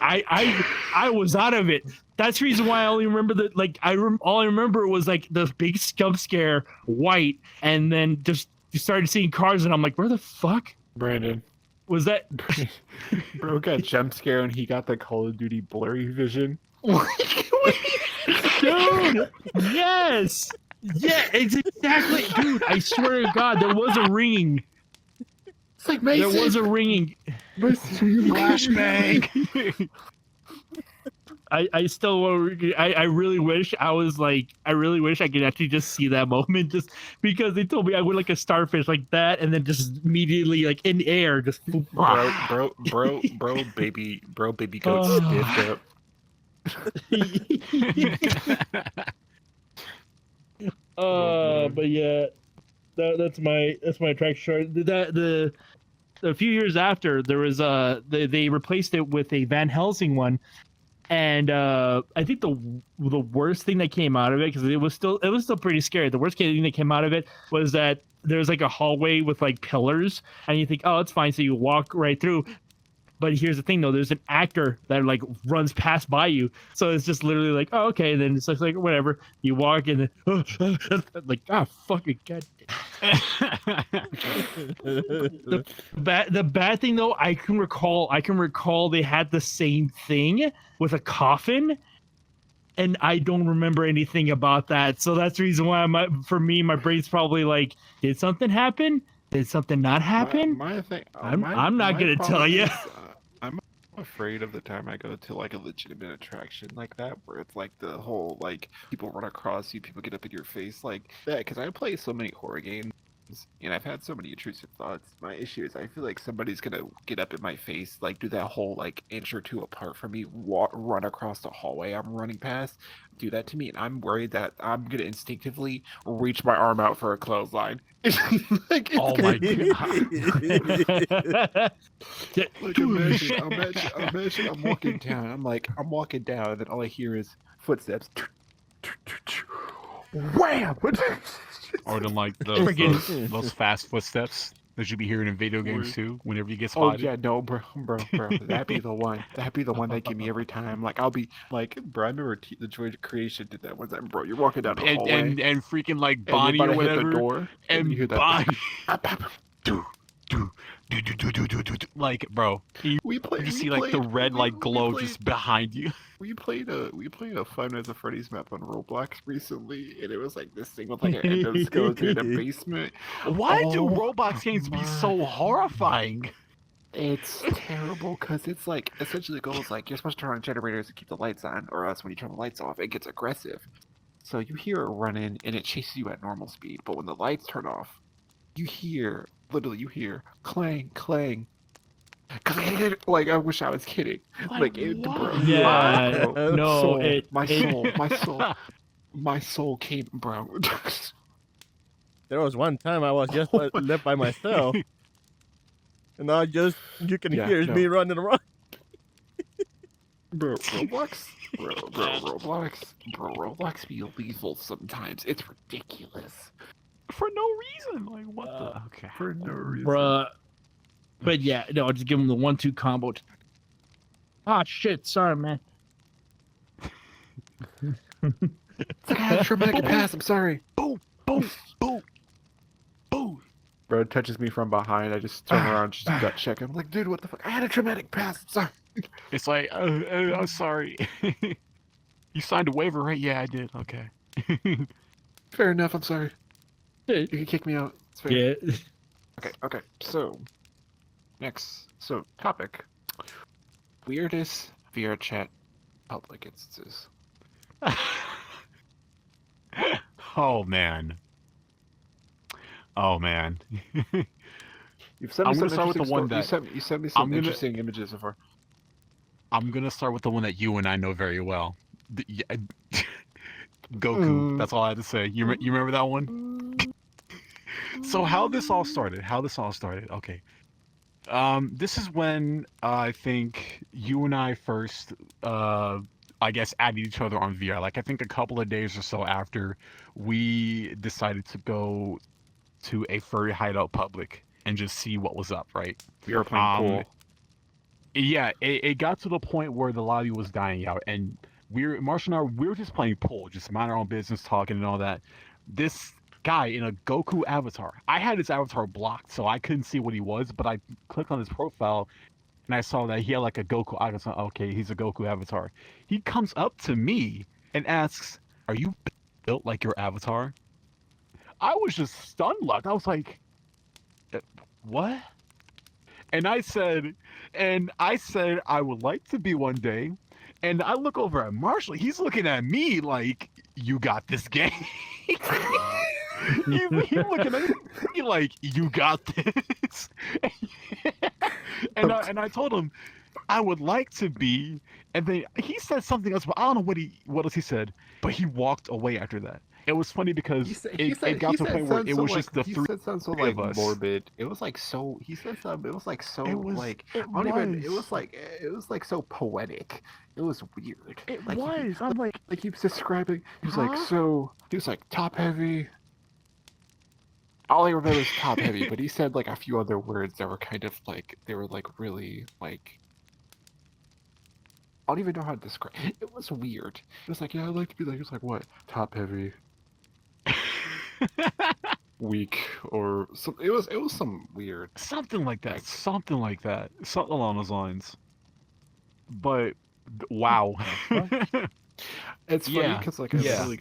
I was out of it. That's the reason why I only remember that. Like all I remember was like the big jump scare, white, and then just you started seeing cars, and I'm like, where the fuck? Brandon. Was that? Bro got jump scare and he got the Call of Duty blurry vision. Dude, yes. Yeah, it's exactly. Dude, I swear to God, there was a ringing. It's like Mason. There was a ringing. Flashbang. I still I really wish I was like I really wish I could actually just see that moment just because they told me I would like a starfish like that and then just immediately like in the air just bro baby goat stiffed up. But yeah, that's my attraction short. The a few years after there was they replaced it with a Van Helsing one. And I think the worst thing that came out of it, because it was still pretty scary. The worst thing that came out of it was that there's like a hallway with like pillars, and you think, oh, it's fine, so you walk right through. But here's the thing, though: there's an actor that like runs past by you, so it's just literally like, oh, okay. And then it's just like whatever. You walk and then like, fucking god. The bad thing though, I can recall they had the same thing with a coffin, and I don't remember anything about that. So that's the reason why my brain's probably like, did something happen? Did something not happen? I'm not gonna tell you. I'm afraid of the time I go to like a legitimate attraction like that, where it's like the whole like people run across you, people get up in your face like that. Because I play so many horror games and I've had so many intrusive thoughts. My issue is I feel like somebody's gonna get up in my face, like do that whole like inch or two apart from me, run across the hallway I'm running past, do that to me, and I'm worried that I'm gonna instinctively reach my arm out for a clothesline. Like, oh my god! Like imagine I'm walking down. I'm walking down, and then all I hear is footsteps. Wham! Or then like those fast footsteps that you'd be hearing in video games too. Whenever you get spotted. Oh yeah, no, bro, that'd be the one. That'd be the one that get me every time. Like I'll be like, bro, I remember the Joy Creation did that one time, bro. You're walking down the hallway and freaking like Bonnie or whatever, hit the door, and you hear that. Bonnie. Like, bro, you see like the red like glow just behind you. We played a Five Nights at Freddy's map on Roblox recently, and it was like this thing with like an endoskeleton in a basement. Why do Roblox games be so horrifying? It's terrible because it's like essentially the goal is like you're supposed to turn on generators to keep the lights on, or else when you turn the lights off, it gets aggressive. So you hear it running and it chases you at normal speed, but when the lights turn off, you hear clang, clang. Like I wish I was kidding. Like it, bro. Yeah, bro, no, my soul came, bro. There was one time I was just left by myself, and you can hear me running around. Bro, Roblox be lethal sometimes. It's ridiculous. For no reason. Like what the? Okay. For no reason. Bruh. But yeah, no, I'll just give him the 1-2 combo. Ah, shit. Sorry, man. It's like I had a traumatic pass. I'm sorry. Boom, boom, boom, boom. Bro touches me from behind. I just turn around, just gut check. I'm like, dude, what the fuck? I had a traumatic pass. I'm sorry. It's like, I'm sorry. You signed a waiver, right? Yeah, I did. Okay. Fair enough. I'm sorry. You can kick me out. It's fair. Yeah. Okay. So, next. So, topic. Weirdest VrChat public instances. Oh, man. You've sent me I'm some gonna start with the one that you sent me some interesting images so far. I'm gonna start with the one that you and I know very well. Goku. That's all I had to say. You remember that one? So how this all started? Okay. This is when I think you and I first, I guess, added each other on VR. Like I think a couple of days or so after we decided to go to a furry hideout public and just see what was up. Right? We were playing pool. Yeah, it got to the point where the lobby was dying out, and Marshall and I, we were just playing pool, just mind our own business, talking and all that. This guy in a Goku avatar. I had his avatar blocked, so I couldn't see what he was, but I clicked on his profile, and I saw that he had like a Goku avatar. Okay, he's a Goku avatar. He comes up to me and asks, "Are you built like your avatar?" I was just stunned. I was like, "What?" And I said, I would like to be one day. And I look over at Marshall. He's looking at me like, "You got this game." He's looking at me like, "You got this." and I told him I would like to be. And then he said something else, but I don't know what else he said. But he walked away after that. It was funny because it got to a point where it was just the three He said something so of us. morbid. It was like so. He said something. It was like so like. I don't even. It was like so poetic. It was weird. It like was. I'm like he was describing. He was like Huh? so. He was like top heavy. All I remember is top heavy, but he said like a few other words that were kind of like they were like really like. I don't even know how to describe. It was weird. It was like, yeah, I'd like to be like. It was like what? Top heavy. Weak or some. It was some weird. something like that. Something along those lines. But wow. It's funny Yeah, because like I literally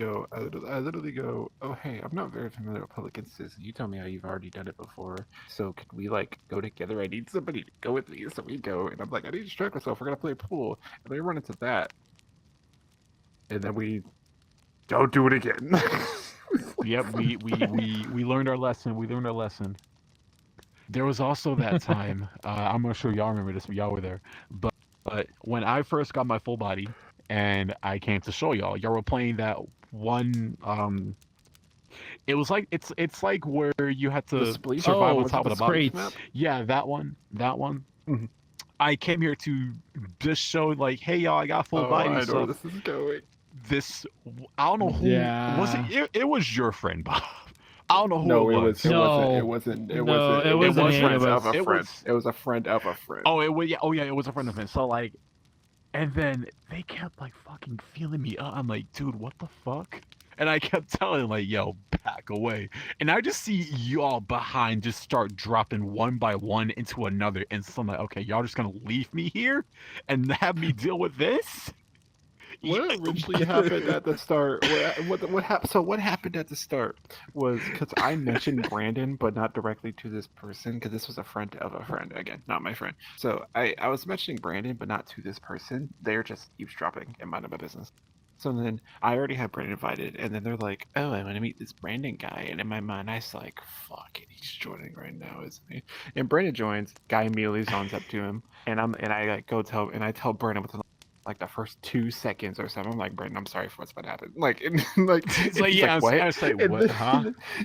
go, oh hey, I'm not very familiar with public instances. You tell me how you've already done it before. So could we like go together? I need somebody to go with me. So we go, and I'm like, I need to distract myself. We're gonna play pool, and then we run into that, and then we don't do it again. Yep, we learned our lesson. There was also that time. I'm not sure y'all remember this, but y'all were there. But when I first got my full body, and I came to show y'all were playing that one. It was like it's like where you had to survive on top of the bottom. Yeah, that one. Mhm. I came here to just show like, hey y'all, I got full body. I know So where this is going. I don't know who was it. It was your friend, Bob. I don't know who it was. No. It wasn't. It No, wasn't. it wasn't any of us. It was- It was a friend of a friend. Oh, it was. Yeah. Oh, yeah. It was a friend of mine. So like, and then they kept like fucking feeling me up. I'm like, dude, what the fuck? And I kept telling them, like, yo, back away. And I just see y'all behind just start dropping one by one into another. And so I'm like, okay, y'all just gonna leave me here and have me deal with this? What originally happened at the start? What happened? So what happened at the start was because I mentioned Brandon, but not directly to this person, because this was a friend of a friend. Again, not my friend. So I was mentioning Brandon, but not to this person. They're just eavesdropping and minding my business. So then I already had Brandon invited, and then they're like, "Oh, I want to meet this Brandon guy." And in my mind, I was like, "Fuck it, he's joining right now, isn't he?" And Brandon joins. Guy immediately zones up to him, and I like go tell, and I tell Brandon within like the first 2 seconds or something. I'm like, "Brandon, I'm sorry for what's about to happen." Like, like, It's like, yeah, what? I was like, And what? then, Huh?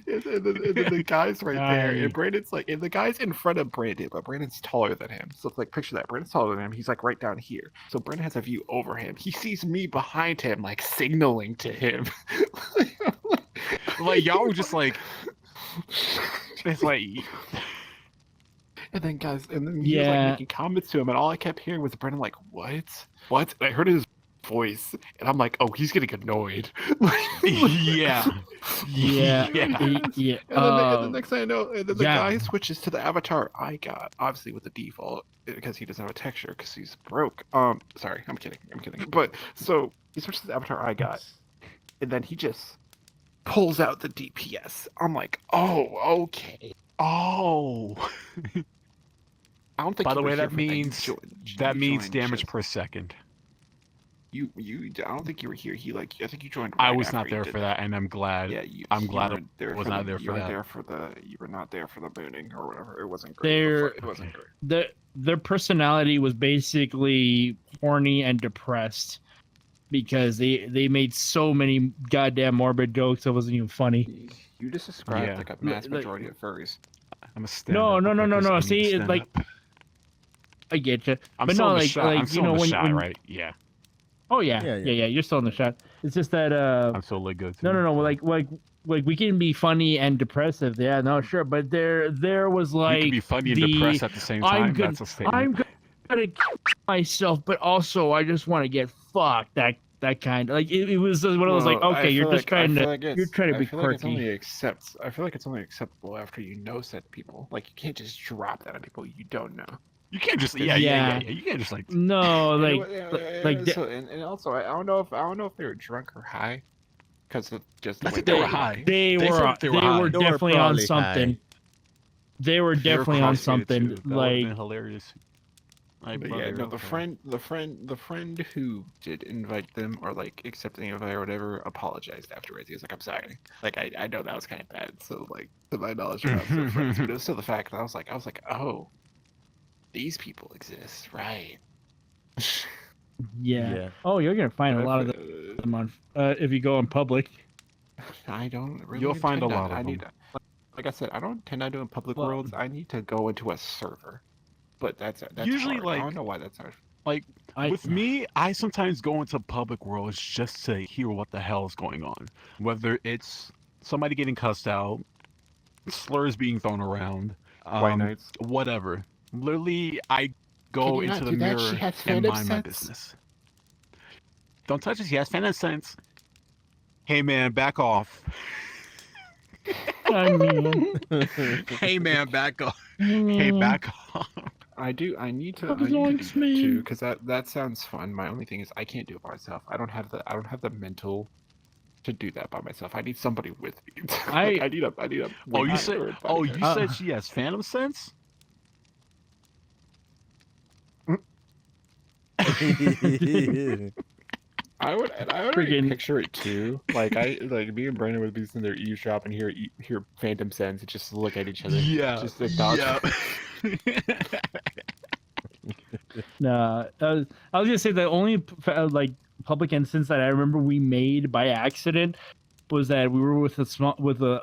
and then the guy's right there, and Brandon's like, and the guy's in front of Brandon, but Brandon's taller than him. So it's like, picture that. Brandon's taller than him. He's like right down here. So Brandon has a view over him. He sees me behind him, like signaling to him. Like y'all were just like, it's like, and then he was like making comments to him, and all I kept hearing was Brandon like, "What? What?" And I heard his voice, and I'm like, "Oh, he's getting annoyed." yeah. Yeah. And then the next thing I know, and then the guy switches to the avatar I got, obviously with the default, because he doesn't have a texture, because he's broke. Sorry, I'm kidding. But so he switches to the avatar I got, and then he just pulls out the DPS. I'm like, "Oh, okay. Oh. I don't think." By the you were way, here that for means You means joined damage just- per second. I don't think you were here. I think you joined. I right was after not he there did for that, and I'm glad. Yeah, I'm glad weren't I was not there for that. You were not there for the mooning or whatever. It wasn't great. It wasn't great. Their personality was basically horny and depressed. because they made so many goddamn morbid jokes that wasn't even funny. You just described Yeah. like a mass majority of furries. I'm a stand No, up. no, no, no, because I no. need to See, it's stand like up. I get you, I'm but still no, in the like shot. I'm like still you know in the when shot, right? Yeah. oh yeah, Yeah, yeah, yeah. yeah, you're still in the shot. It's just that I'm so lit good too. no, no, no, like we can be funny and depressive. Yeah, no, sure, but there was We like can be funny and the depressed at the same I'm time. good. That's a statement. I'm gonna kill myself, but also I just want to get fucked. That kind of like it was one of those like okay, you're just trying to you're trying to be quirky. I feel like it's only acceptable after you know said people. Like you can't just drop that on people you don't know. You can't just Yeah. You can't just like No, And also I don't know if they were drunk or high, because just the I way think they were talking. high. they They said were that they were high. definitely on probably something. high. They were They were definitely on cross-faded, something. too. That would have Like been hilarious. Like, But brother, yeah, no, okay. the friend who did invite them or like accept the invite or whatever apologized afterwards. He was like, "I'm sorry. Like, I know that was kind of bad. So like, to my knowledge, we're not still friends." But it was still the fact that I was like, "Oh, these people exist, right?" yeah. Yeah. Oh, you're gonna find a And lot of them on if you go in public. I don't really. You'll find a intend on lot it. of I need, them. like I said, I don't intend on doing public Well- worlds. I need to go into a server, but that's Usually, hard. I don't know why that's hard. Like I with me, I sometimes go into public worlds just to hear what the hell is going on. Whether it's somebody getting cussed out, slurs being thrown around, White Knights. whatever. Literally, I go Can you into not the do that? mirror She has and fandom mind my sense. business. Don't touch us. He has fandom sense. Hey man, back off. I mean, Hey man, back off. I Hey, mean, back off. I need to Fuck do zoinks, that man. too, because that sounds fun. My only thing is I can't do it by myself. I don't have the mental to do that by myself. I need somebody with me. I- I need a Oh, you wingman said. or a Oh, you bodyguard. said she has phantom sense. I would Friggin- picture it too. Like me and Brandon would be sitting there eavesdrop and hear Phantom Sense and just look at each other. Yeah. Just acknowledge. Yeah. nah. I was gonna say the only like public instance that I remember we made by accident was that we were with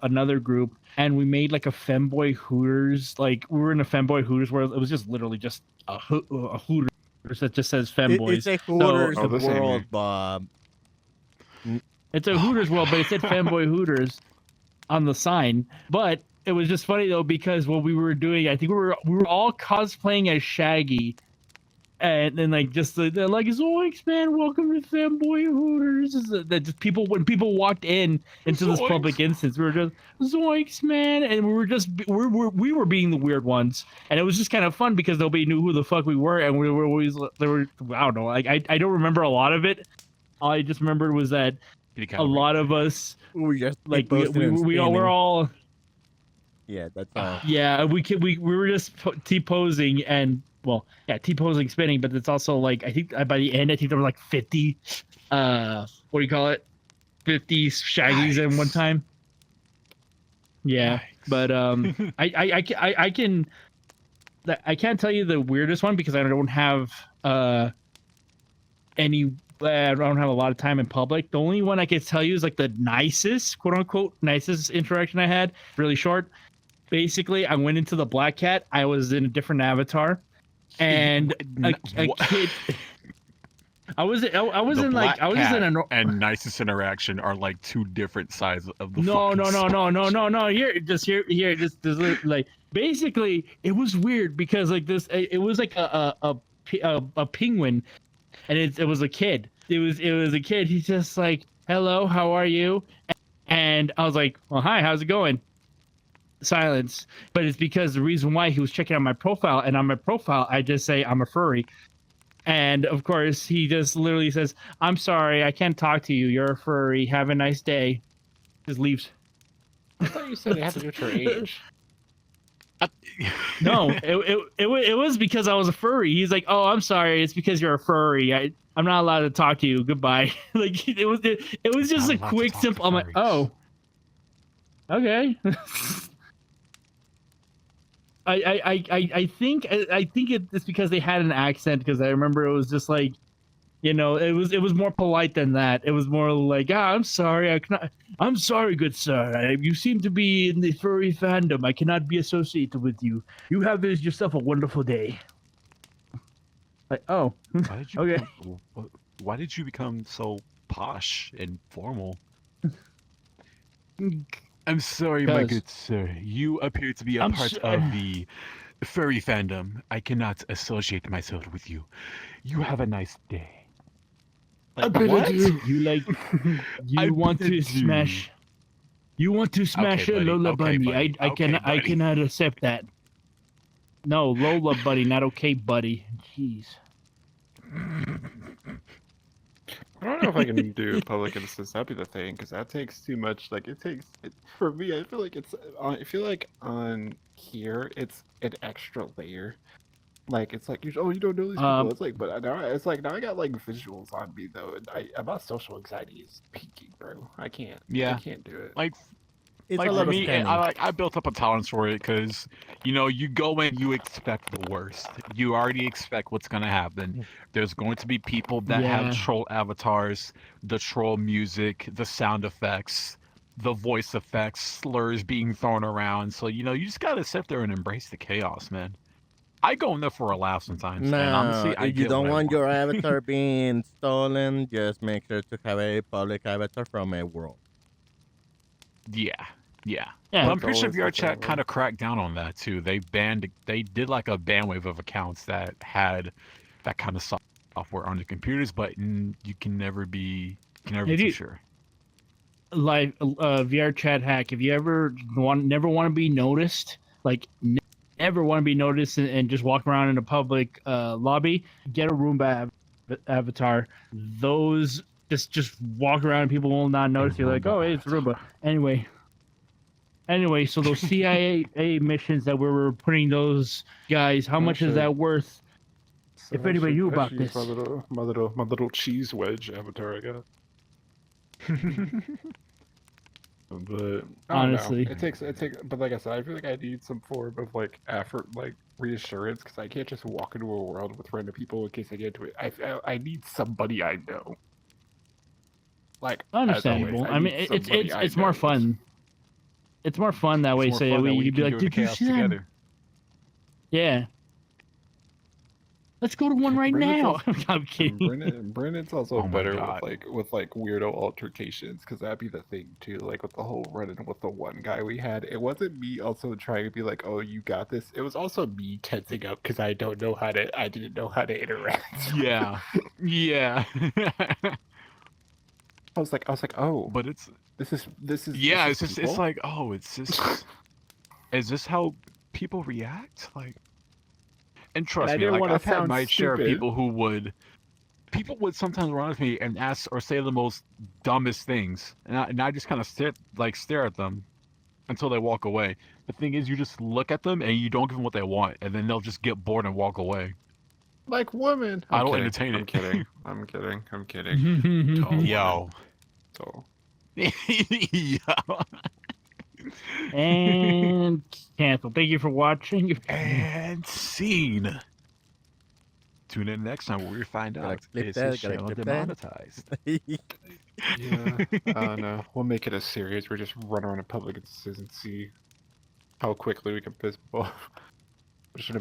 another group and we made like a femboy Hooters. Like we were in a femboy Hooters where it was just literally just a Hooters that just says femboys. It's a Hooters Oh, this ain't world, me. Bob. It's a Hooters world, but it said femboy Hooters on the sign. But it was just funny though because what we were doing, I think we were all cosplaying as Shaggy, and then like just they're like Zoinks, man, welcome to femboy Hooters. That just when people walked into this Zoinks. public instance, we were just Zoinks, man, and we were being the weird ones, and it was just kind of fun because nobody knew who the fuck we were, and we were always I don't know, like I don't remember a lot of it. All I just remembered was that a lot of us We just like keep posting and we're spinning. all Yeah, that's all. yeah we were just T-posing and well yeah T-posing spinning, but it's also like I think by the end I think there were like 50 what do you call it 50 Shaggies in one Yikes. time. Yeah, Yikes. but I can't tell you the weirdest one because I don't have any. I don't have a lot of time in public. The only one I can tell you is like the nicest, quote unquote, nicest interaction I had. Really short. Basically, I went into the Black Cat. I was in a different avatar, and a kid. I was in like I was just in a and nicest interaction are like two different sides of the no. Here, just like basically, it was weird because like this, it was like a penguin, and it was a kid. It was a kid. He's just like, "Hello, how are you?" And I was like, "Well, hi, how's it going?" Silence. But it's because the reason why he was checking out my profile, and on my profile, I just say I'm a furry. And of course, he just literally says, "I'm sorry, I can't talk to you. You're a furry. Have a nice day." Just leaves. I thought you said it had to do with your age. No, it was because I was a furry. He's like, "Oh, I'm sorry. It's because you're a furry. I'm not allowed to talk to you. Goodbye." Like it was just Not a allowed to quick, talk to simple. I'm like, furries. "Oh, okay." I think it's because they had an accent because I remember it was just like, You know, it was more polite than that. It was more like, I'm sorry, I'm sorry, good sir. You seem to be in the furry fandom. I cannot be associated with you. You have yourself a wonderful day. Like, oh, Why did you okay. become, why did you become so posh and formal? I'm sorry, my good sir. You appear to be a part of the furry fandom. I cannot associate myself with you. You have a nice day. Like, what? You like you want to smash? You want to smash a Lola bunny? I cannot accept that. No, Lola buddy, not okay, buddy. Jeez. I don't know if I can do public instance. That'd be the thing, because that takes too much. Like for me. I feel like I feel like on here it's an extra layer. Like it's like you don't know these people. It's like, but now it's like now I got like visuals on me though, and my social anxiety is peaking, bro. I can't. Yeah. I can't do it. Like, It's like a for lot of me, scanning. I built up a tolerance for it because, you know, you go in, you expect the worst. You already expect what's gonna happen. There's going to be people that have troll avatars, the troll music, the sound effects, the voice effects, slurs being thrown around. So, you know, you just gotta sit there and embrace the chaos, man. I go in there for a laugh sometimes, and honestly, I if you get don't what I want your want. avatar being stolen, just make sure to have a public avatar from a world. Yeah. Yeah, But I'm pretty sure always the VRChat thing, kind of cracked down on that too. They did like a ban wave of accounts that had that kind of software on the computers, but you can never be too sure. Like VR chat hack. If you never want to be noticed, like never want to be noticed and just walk around in a public lobby, get a Roomba avatar. Those just walk around and people will not notice. You're like, oh, hey, it's Roomba. Anyway, so those CIA missions that we were putting those guys, how much is that worth? So If anybody knew about this, my little cheese wedge avatar I got. But honestly, it takes. But like I said, I feel like I need some form of like effort, like reassurance, because I can't just walk into a world with random people in case I get into it. I need somebody I know. Like understandable. I mean, it's more fun. It's more fun that way. So you'd be like, "Did you see that?" Yeah. Let's go to one right now. I'm kidding. Brennan's also better with weirdo altercations, because that'd be the thing too. Like with the whole run-in with the one guy we had, it wasn't me also trying to be like, "Oh, you got this." It was also me tensing up because I didn't know how to interact. Yeah, yeah. I was like, oh, but this is yeah. This It's just like, oh, it's just is this how people react? Like. And trust me, like I've had my share of people would sometimes run with me and ask or say the most dumbest things, and I just kind of stare at them until they walk away. The thing is, you just look at them and you don't give them what they want, and then they'll just get bored and walk away. Like women. I don't entertain it. I'm kidding. Yo. Yo. And cancel. Thank you for watching. And scene. Tune in next time where we find out is his channel demonetized. Yeah. No. We'll make it a series. We're just run around in public instances and see how quickly we can piss people off.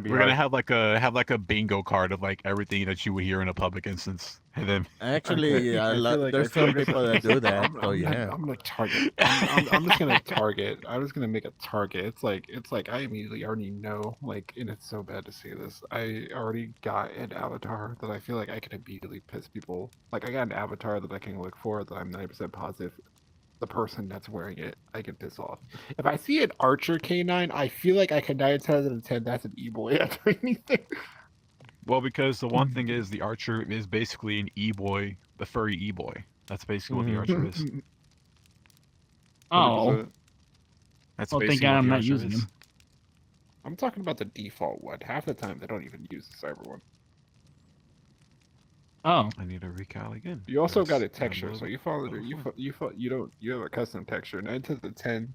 We're gonna have like a bingo card of like everything that you would hear in a public instance, and then actually, there's some people that do that. So yeah, I'm gonna target. I'm just gonna target. I'm just gonna make a target. It's like I immediately already know. Like, and it's so bad to say this. I already got an avatar that I feel like I can immediately piss people. Like I got an avatar that I can look for that I'm 90% positive. The person that's wearing it, I can piss off. If I see an archer canine, I feel like I can 9 times out of 10 that's an e-boy after anything. Well, because the one thing is the archer is basically an e-boy, the furry e-boy. That's basically what the archer is. Oh. That's well, basically thank God what I'm the not archer using is. him. I'm talking about the default one. Half the time they don't even use the cyber one. Oh, I need to recal again. You also got a texture, so you have a custom texture. 9 to the 10.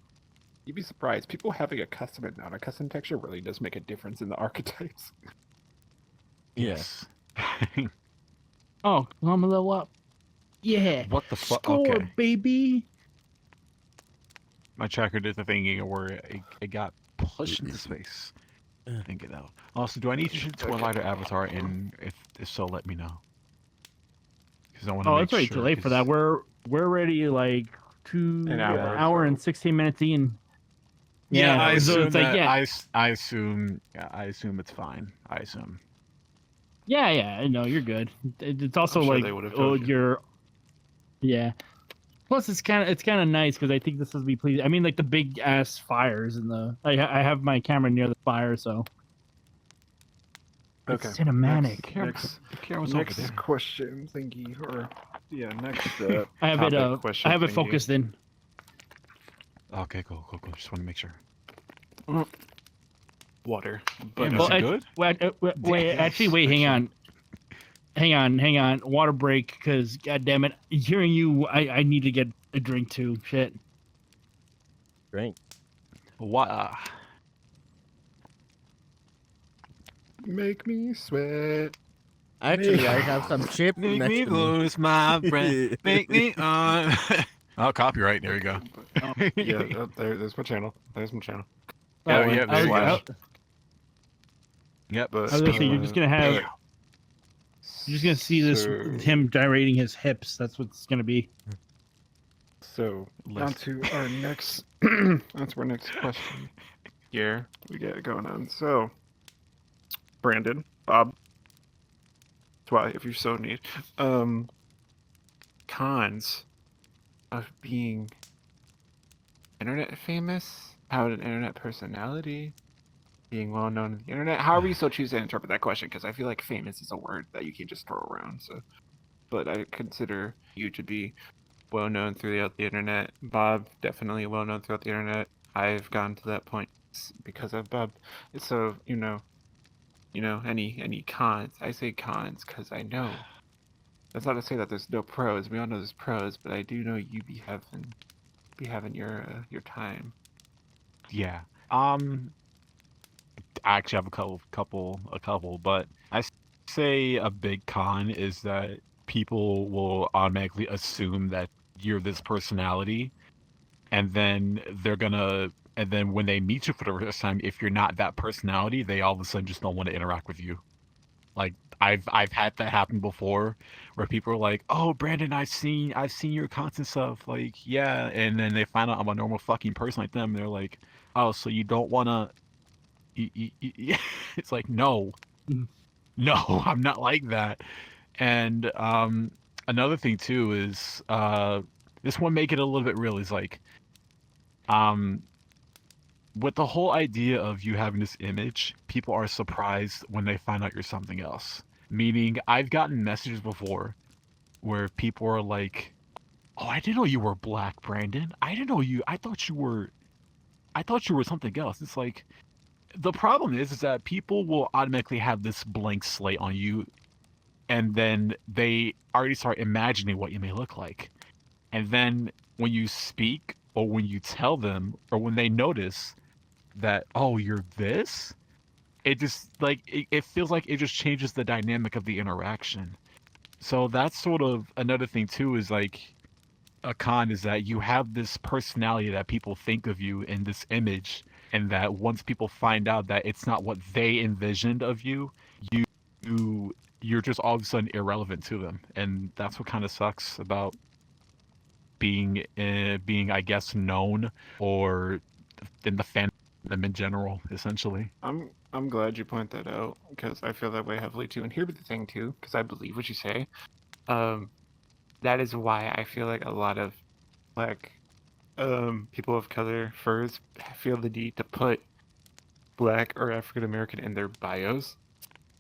You'd be surprised. People having a custom and not a custom texture really does make a difference in the archetypes. Yes. Oh, I'm a level up. Yeah. What the fuck? Score, Okay. baby. My tracker did the thingy where it got pushed into space. Think it out. Also, do I need to shift to a lighter avatar? And if so, let me know. Because I want to Oh, make it's already sure. too late for that. We're already like An hour, hour so. and 16 minutes in. Yeah, I so assume it's like, that. I assume. Yeah, I assume it's fine. I assume. Yeah. No, you're good. It's also I'm sure like, they would have told you. you're. Yeah. Plus, it's kind of nice because I think this will be pleasing. I mean, like the big ass fires and I have my camera near the fire, so it's Okay. cinematic. Next question, thingy, or next. I have topic, question, I have it thingy. focused in. Okay, cool. Just want to make sure. Water. Damn, But is it good? Wait, actually, wait, hang on. Water break, because god damn it, hearing you, I need to get a drink too. Shit. Drink. What? make me sweat. Actually, I have some chip Make next me to me. lose my breath. Make me on. Oh, copyright. There you go. Yeah, there's my channel. There's my channel. Oh, That yeah, one there you slash- go. Yep. But, I was gonna say, you're just gonna have, Bam. you're just gonna see this him gyrating his hips. That's what it's gonna be. So on Listen. to our next. That's our next question. Here we get it going on. So, Brandon, Bob, Twy, if you so need, cons of being internet famous, having an internet personality, being well known on the internet. However you so choose to interpret that question, because I feel like famous is a word that you can just throw around. So, but I consider you to be well known throughout the internet. Bob, definitely well known throughout the internet. I've gotten to that point because of Bob. So any cons. I say cons because I know. That's not to say that there's no pros. We all know there's pros, but I do know you be having your time. Yeah. I actually have a couple, but I say a big con is that people will automatically assume that you're this personality, and then and then when they meet you for the first time, if you're not that personality, they all of a sudden just don't want to interact with you. Like I've had that happen before, where people are like, "Oh, Brandon, I've seen your content stuff." Like, yeah, and then they find out I'm a normal fucking person like them. And they're like, "Oh, so you don't wanna?" It's like, no, no, I'm not like that. And another thing too is this one make it a little bit real is like um with the whole idea of you having this image, people are surprised when they find out you're something else. Meaning, I've gotten messages before where people are like, "Oh, I didn't know you were black, Brandon. I didn't know you. I thought you were something else." It's like the problem is that people will automatically have this blank slate on you, and then they already start imagining what you may look like. And then when you speak or when you tell them or when they notice that, "Oh, you're this," it just like it feels like it just changes the dynamic of the interaction. So that's sort of another thing too, is like a con is that you have this personality that people think of you in this image, and that once people find out that it's not what they envisioned of you, you're just all of a sudden irrelevant to them. And that's what kind of sucks about being I guess known, or in the fandom in general, essentially. I'm glad you point that out because I feel that way heavily too. And here's the thing too, because I believe what you say. That is why I feel like a lot of black people of color furs feel the need to put black or African American in their bios,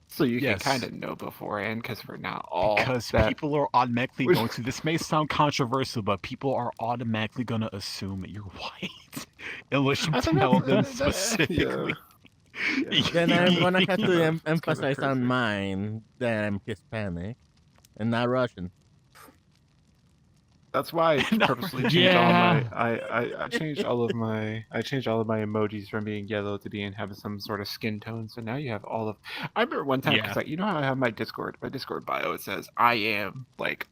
so you Yes. can kind of know beforehand. Because we're not all Because people are automatically going to. This may sound controversial, but people are automatically going to assume you're white unless you tell them specifically. Yeah. Then I'm gonna have to It's emphasize on crazy. mine that I'm Hispanic and not Russian. That's why I No. purposely changed Yeah. I changed all of my emojis from being yellow to being having some sort of skin tone. So now you have all of. I remember one time because Yeah. like you know how I have my Discord bio, it says I am like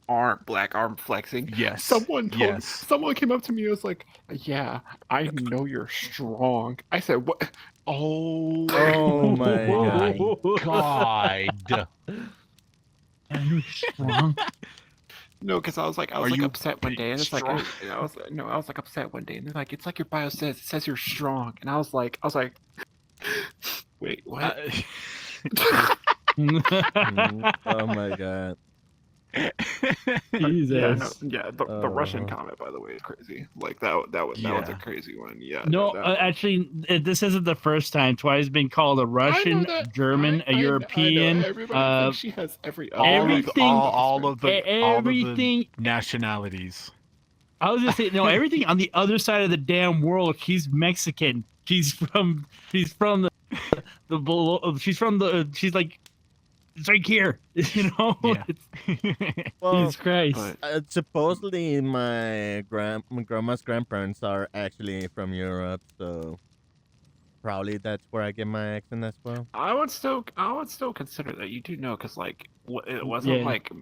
black arm flexing. Yes. Someone Yes. came up to me and was like, yeah, I know you're strong. I said what? Oh. Oh my God. And you're strong. No, because I was like Are you upset one day, and it's like strong? I was no, I was like upset one day, and they're like, it's like your bio says, it says you're strong, and I was like, wait, what? Oh my god. Jesus. Yeah, no, yeah. The Russian Uh-huh. comment, by the way, is crazy. Like that was a Yeah. crazy one. Yeah. No, that one. actually, this isn't the first time. Twice been called a Russian, that. German, a I know European. everybody thinks she has every other everything- all of the everything. nationalities. I was just saying, no, everything on the other side of the damn world. She's Mexican. She's from the below. She's like, it's right here. You know. Yeah. Well, Jesus Christ. But supposedly my grandma's grandparents are actually from Europe, so probably that's where I get my accent as well. I would still consider that. You do know, because like it wasn't Yeah. like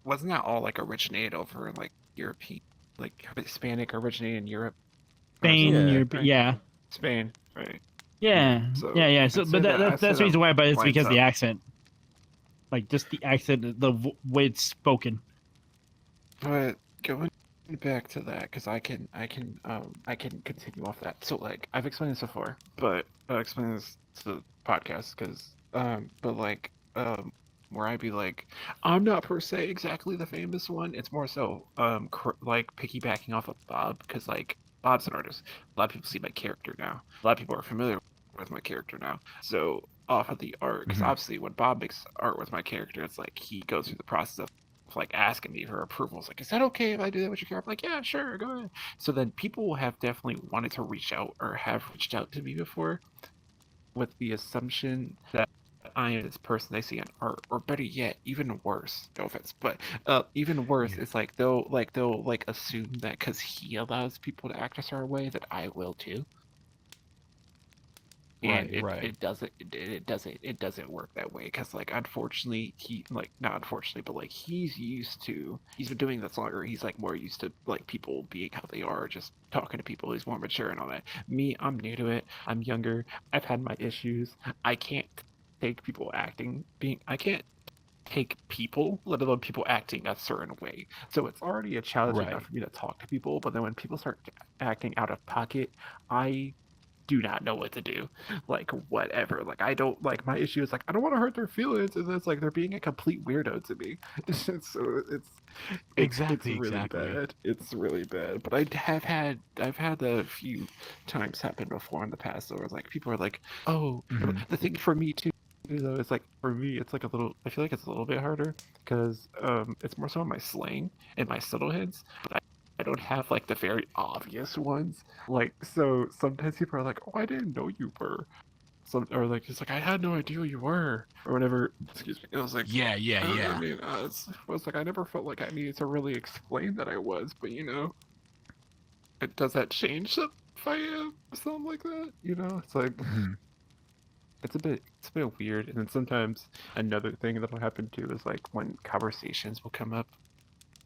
wasn't that all like originated over like European, like Hispanic originated in Europe? Or Spain, something, Yeah. Europe, right? yeah. Spain, right? Yeah, So, yeah. So, I'd say but that- I'd that's say the reason why. But it's lines because the up. accent, like just the accent, the way it's spoken. But going back to that, because I can continue off that. So like I've explained this before, but I'll explain this to the podcast because but like where I'd be like, I'm not per se exactly the famous one. It's more so like piggybacking off of Bob, because like Bob's an artist. A lot of people see my character now. A lot of people are familiar with my character now. So off of the art, because Mhm. obviously when Bob makes art with my character, it's like he goes through the process of like asking me for approval. It's like, is that okay if I do that with your character? I'm like, yeah, sure, go ahead. So then people have definitely wanted to reach out or have reached out to me before with the assumption that I am this person they see on art, or better yet, even worse. No offense, but even worse, Yeah. it's like they'll assume that because he allows people to act a certain way, that I will too. And Right. it doesn't work that way, because like unfortunately not unfortunately, but like he's been doing this longer. He's like more used to like people being how they are, just talking to people. He's more mature and all that. Me, I'm new to it. I'm younger. I've had my issues. I can't take people I can't take people, let alone people acting a certain way. So it's already a challenge enough Right. for me to talk to people, but then when people start acting out of pocket, I do not know what to do. Like whatever. Like I don't like, my issue is like I don't want to hurt their feelings, and it's like they're being a complete weirdo to me. So Exactly. it's really Exactly. bad. It's really bad. But I've had a few times happen before in the past where like people are like, oh, Mhm. the thing for me too though is like, for me it's like a little, I feel like it's a little bit harder because it's more so my slang and my subtle hints, but I don't have like the very obvious ones. Like, so sometimes people are like, oh, I didn't know you were. Or like, it's like, I had no idea who you were, or whatever. Excuse me. And I was like, Yeah. I mean, I was like, I never felt like I needed to really explain that I was, but you know, does that change if I am something like that? You know, it's like, Mhm. it's a bit weird. And then sometimes another thing that'll happen too is like when conversations will come up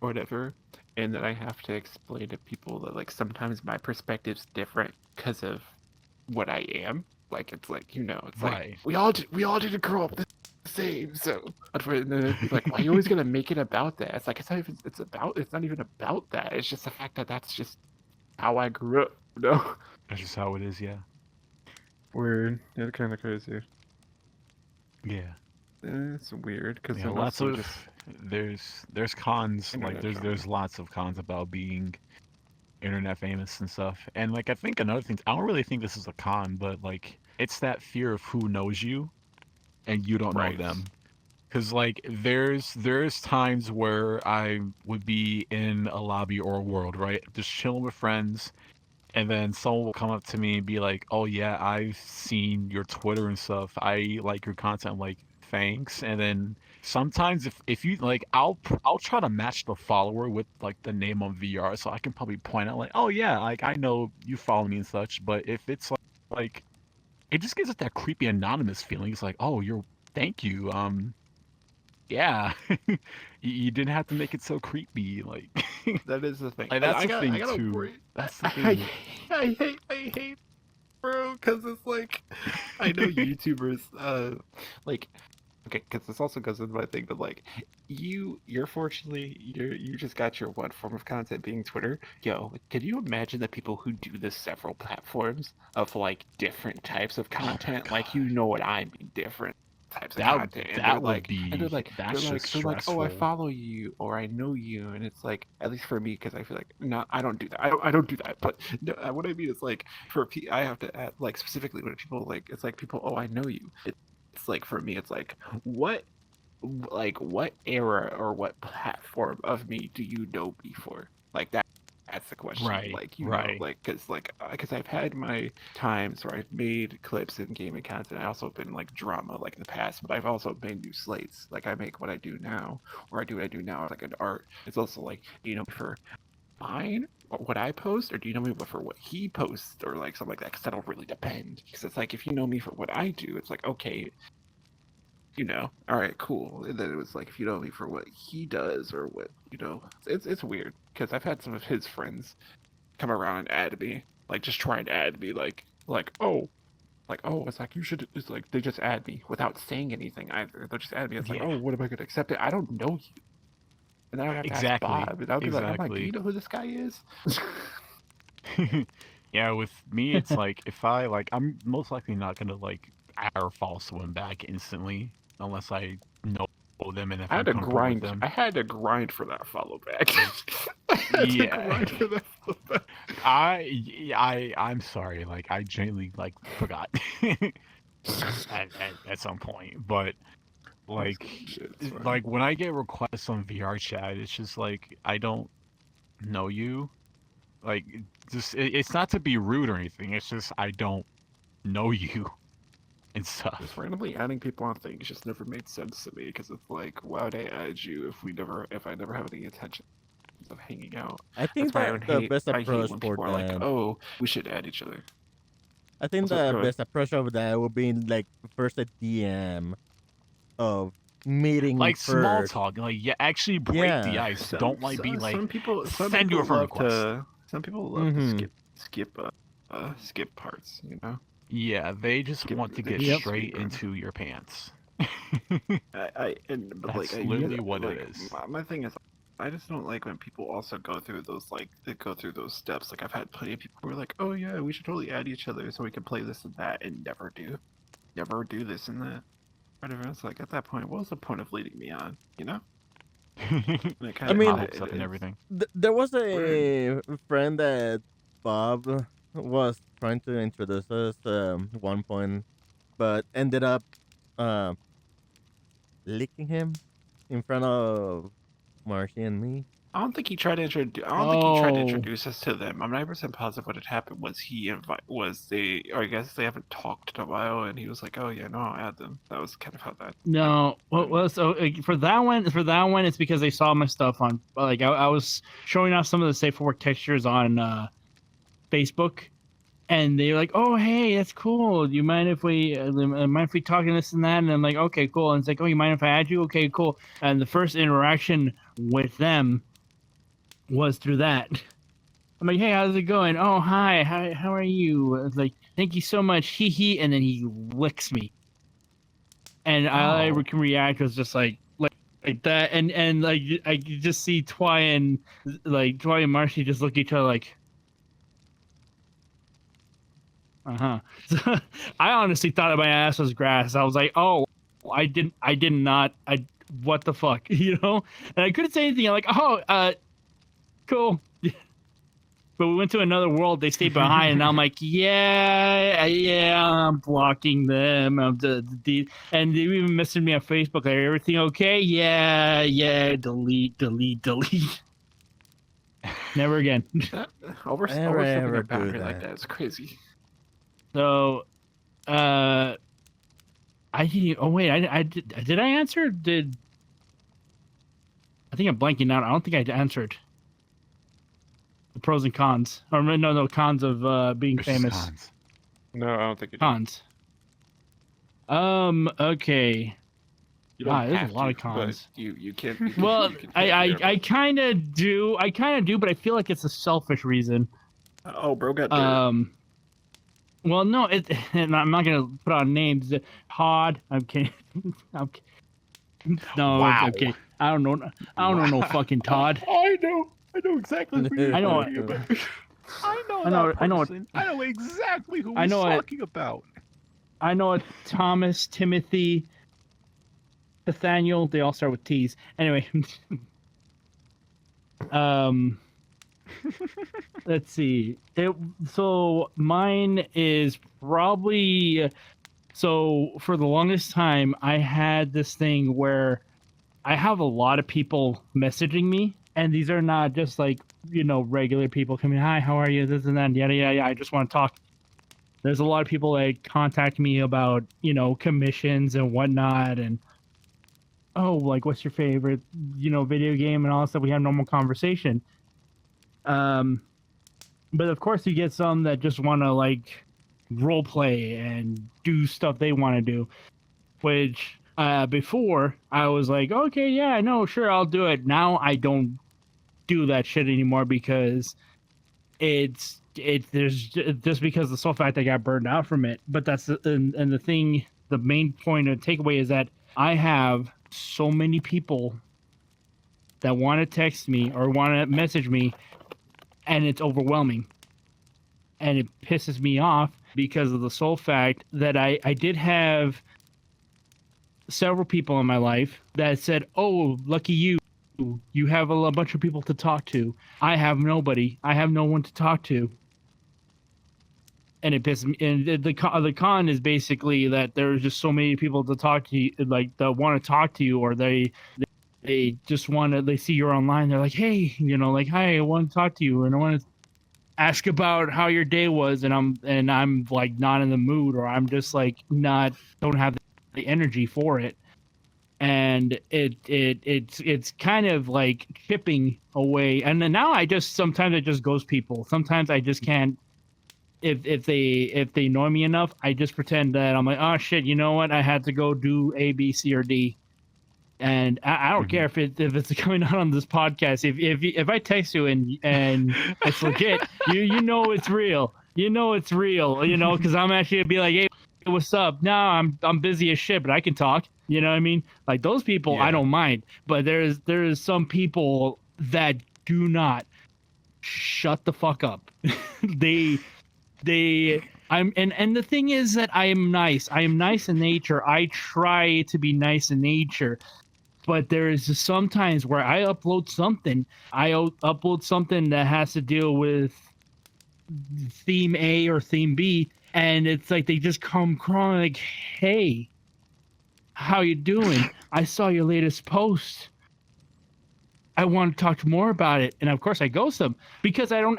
or whatever, and then I have to explain to people that like sometimes my perspective's different because of what I am. Like it's like, you know, it's Right. like we all didn't grow up the same. So and then it's like, why are you always gonna make it about that? It's like it's not even about that. It's just the fact that that's just how I grew up. You know, That's just how it is. Yeah. weird. It's kind of crazy. Yeah. It's weird because Yeah. Lots of there's cons. Like Internet there's lots of cons about being internet famous and stuff. And like I think another thing, I don't really think this is a con, but like it's that fear of who knows you and you don't know Right. them. Cause like there's times where I would be in a lobby or a world, right? Just chilling with friends, and then someone will come up to me and be like, "Oh yeah, I've seen your Twitter and stuff. I like your content." I'm like, thanks, and then sometimes if you like, I'll try to match the follower with like the name on VR, so I can probably point out like, oh yeah, like I know you follow me and such. But if it's like it just gives it that creepy anonymous feeling. It's like, oh, thank you. Yeah, you didn't have to make it so creepy. Like, That is the thing. like that's I the got thing I gotta too. worry. That's the thing. I hate, bro, because it's like I know YouTubers like okay, because this also goes into my thing, but like you're fortunately you just got your one form of content being Twitter. Yo, can you imagine the people who do this several platforms of like different types of Oh my content? Like god, you know what I mean, different types of that content, and that would they're that's like just they're like, oh, I stressful. follow you or I know you, and it's like at least for me because I feel like no, I don't do that. I don't do that. But no, what I mean is like I have to add like specifically when people like it's like people, oh, I know you. It's like for me, it's what what era or what platform of me do you know me for? Like that's the question. Right, Like right. because I've had my times where I've made clips in gaming content. I also been like drama like in the past, but I've also made new slates. Like I make what I do now, or I do what I do now like an art. It's also like for mine or what I post, or do you know me for what he posts or like something like that? Because that'll really depend. Because it's like if you know me for what I do, it's like okay, all right, cool. And then it was like, if you know me for what he does or what, it's weird because I've had some of his friends come around and add me, like just try and add me, it's like you should. It's like they just add me without saying anything either. They'll just add me. It's like, Yeah, oh, what am I gonna accept it? I don't know you, and then I have to ask exactly, Bob, and I'll be like, I'm like, do you exactly. know who this guy is? Yeah, with me, it's like if I like, I'm most likely not gonna like add or follow someone back instantly unless I know them and if I I'm had to comfortable with grind. them. I had to grind for that follow back. I had to Yeah, grind for that follow back. I'm sorry. Like I genuinely like forgot at some point, but That's like cool. Shit, it's fine. like when I get requests on VrChat, it's just like I don't know you. Like it's not to be rude or anything. It's just I don't know you and Just stuff. randomly adding people on things just never made sense to me because it's like, why would I add you if I never have any intention of hanging out? I think That's why that the best I hate approach when for people are like, that, oh, we should add each other. I think Also, the go ahead. best approach of that would be like first a DM of meeting Like small first. talk, like yeah, actually break the Yeah. ice. Don't like be like Some send you a people friend love request. to Mm-hmm. skip parts, Yeah, they just want to they get Yep. straight speed run. into your pants. But like That's I use literally what it like is. my thing is I just don't like when people also go through those like they go through those steps. Like I've had plenty of people who are like, oh yeah, we should totally add each other so we can play this and that, and never do this and that. Whatever. It's like at that point, what was the point of leading me on? And it I kind of mean, Pop-up stuff and it's everything. there was weird. a friend that Bob was trying to introduce us one point, but ended up uh, licking him in front of Marcy and me. I don't think he tried to introduce. I don't think he tried to Oh introduce us to them. I'm 90% positive what had happened was or I guess they haven't talked in a while, and he was like, "Oh yeah, no, I'll add them." That was kind of how that no! went. Well, so for that one, it's because they saw my stuff on like I was showing off some of the safe for work textures on Facebook, and they're like, "Oh, hey, that's cool. Do you mind if we talk and this and that?" And I'm like, "Okay, cool." And it's like, "Oh, you mind if I add you?" Okay, cool. And the first interaction with them was through that. I'm like, "Hey, how's it going? Oh, hi. How are you?" It's like, "Thank you so much." He, and then he licks me, and I Oh, can react was just like that, and like I could just see Twy and Marcy just look at each other like, uh-huh. So, I honestly thought my ass was grass. I was like, oh, I did not. What the fuck, And I couldn't say anything. I'm like, oh, cool. But we went to another world. They stayed behind, and I'm like, yeah, I'm blocking them. And they even messaged me on Facebook. Like, everything okay? Yeah. Delete. Never again. That Never overstepping a ever do boundary like that. that is crazy. So, I Oh wait, did I answer? I think I'm blanking out. I don't think I answered the pros and cons. Or no cons of being There's just famous. cons. No, I don't think you did. Cons. Okay. You don't there's have a lot to, of cons. but you can't. Well, you can I kind of do. I kind of do, but I feel like it's a selfish reason. Oh, bro, got dirt. Well, no, and I'm not gonna put on names. Todd, I'm kidding. No, Wow. okay. I don't know. I don't know no fucking Todd. I know exactly who you're I know talking it. about. I know I know- that I know it. person. I know exactly who I he's know it. talking about. I know a Thomas, Timothy, Nathaniel. They all start with T's. Anyway. Let's see. So mine is probably. So for the longest time, I had this thing where I have a lot of people messaging me, and these are not just like, regular people coming, hi, how are you, this and that, yada, yada, yada. I just want to talk. There's a lot of people that contact me about, commissions and whatnot, and, oh, like, what's your favorite, video game and all that stuff. We have normal conversation. But of course you get some that just want to, like, role play and do stuff they want to do, which before I was like, okay, yeah, no, sure, I'll do it. Now I don't do that shit anymore because there's just because of the sole fact I got burned out from it. But that's and the thing, the main point of takeaway is that I have so many people that want to text me or want to message me, and it's overwhelming, and it pisses me off because of the sole fact that I did have several people in my life that said, oh, lucky you. You have a bunch of people to talk to. I have nobody. I have no one to talk to. And it pisses me. And the con is basically that there's just so many people to talk to you, like, that want to talk to you, or they just want to, they see you're online. They're like, hey, like, hi, I want to talk to you. And I want to ask about how your day was, and I'm like not in the mood, or I'm just like don't have the energy for it, and it's kind of like chipping away. And then now sometimes I just ghost people. Sometimes I just can't. If they annoy me enough, I just pretend that I'm like, oh shit, you know what? I had to go do A, B, C, or D. And I don't care if it's coming out on this podcast. If I text you and it's legit, you know it's real. It's real. Because I'm actually gonna be like, hey, what's up? Nah, I'm busy as shit, but I can talk. You know what I mean? Like, those people, I don't mind. But there's some people that do not shut the fuck up. And the thing is that I am nice. I am nice in nature. I try to be nice in nature. But there is sometimes where I upload something that has to deal with theme A or theme B, and it's like they just come crawling like, hey, how you doing? I saw your latest post. I want to talk more about it. And of course I ghost them because I don't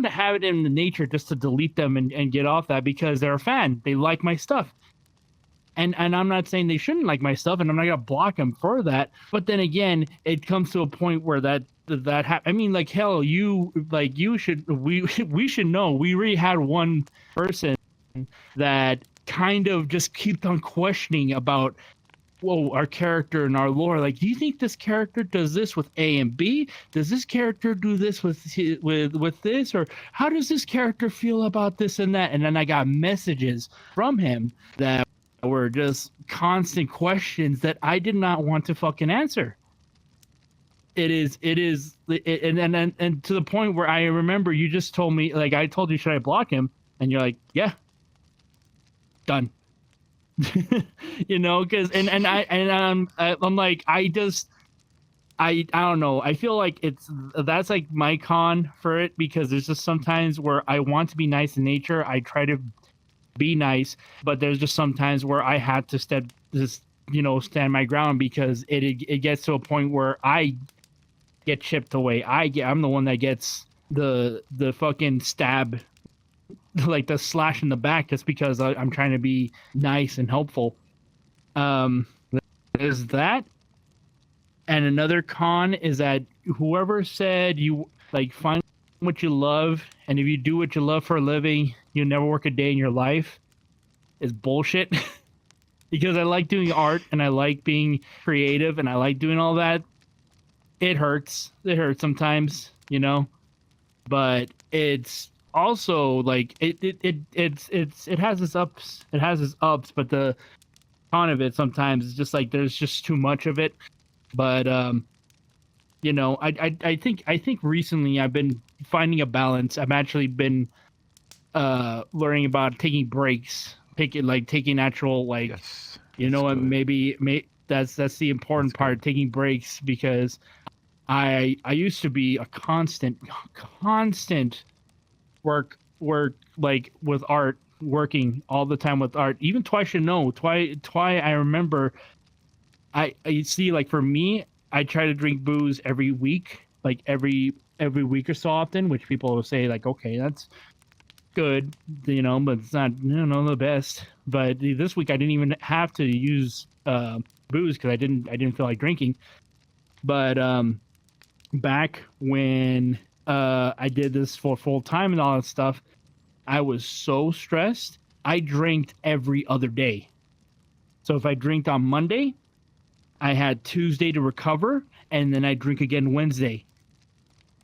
have it in the nature just to delete them and get off that, because they're a fan. They like my stuff. And I'm not saying they shouldn't like my stuff, and I'm not gonna block them for that. But then again, it comes to a point where I mean, like, hell, we should know. We really had one person that kind of just kept on questioning about, whoa, our character and our lore. Like, do you think this character does this with A and B? Does this character do this with this? Or how does this character feel about this and that? And then I got messages from him that were just constant questions that I did not want to fucking answer. And to the point where I remember you just told me, like, I told you, should I block him? And you're like, yeah, done. Because I'm like, I don't know. I feel like that's like my con for it, because there's just sometimes where I want to be nice in nature. I try to be nice, but there's just sometimes where I had to stand my ground, because it gets to a point where I get chipped away. I'm the one that gets the fucking stab, like the slash in the back, just because I'm trying to be nice and helpful. Um, there's that, and another con is that whoever said you like find what you love, and if you do what you love for a living, you'll never work a day in your life, is bullshit. Because I like doing art and I like being creative and I like doing all that. It hurts. It hurts sometimes, you know. But it's also like it has its ups. It has its ups, but the con of it sometimes is just like there's just too much of it. But you know, I think recently I've been finding a balance. I've actually been learning about taking breaks, taking actual like Yes. you know what, good. maybe that's the important That's part, good. taking breaks, because I used to be a constant work like with art, working all the time with art. Even twice I remember I see, like for me, I try to drink booze every week, like every week or so often, which people will say like, okay, that's good, you know, but it's not, you know, the best. But this week I didn't even have to use booze because I didn't feel like drinking. But back when I did this for full time and all that stuff, I was so stressed. I drank every other day. So if I drank on Monday, I had Tuesday to recover, and then I drink again Wednesday.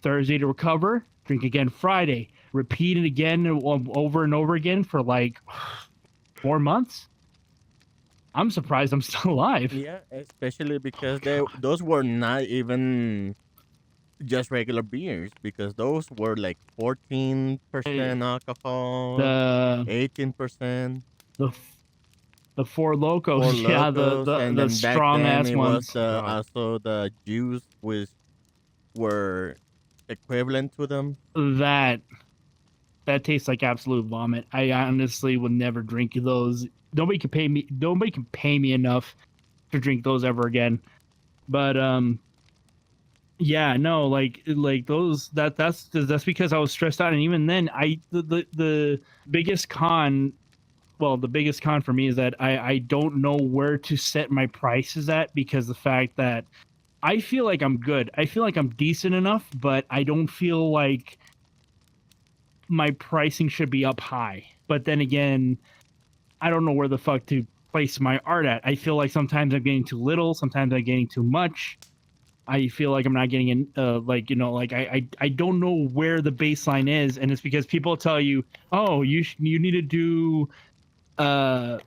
Thursday to recover, drink again Friday. Repeat it again over and over again for like 4 months. I'm surprised I'm still alive. Yeah, especially because those were not even just regular beers, because those were like 14% alcohol, The 18%. the the Four Four Locos, yeah, Locos, and the then back strong then ass it was ones. the God. also the juice which were equivalent to them. That tastes like absolute vomit. I honestly would never drink those. Nobody can pay me. Nobody can pay me enough to drink those ever again. But yeah, no, like those. That's because I was stressed out, and even then, the biggest con. Well, the biggest con for me is that I don't know where to set my prices at, because the fact that I feel like I'm good. I feel like I'm decent enough, but I don't feel like my pricing should be up high. But then again, I don't know where the fuck to place my art at. I feel like sometimes I'm getting too little, sometimes I'm getting too much. I feel like I'm not getting in, like, you know, like I don't know where the baseline is, and it's because people tell you, oh, you need to do uh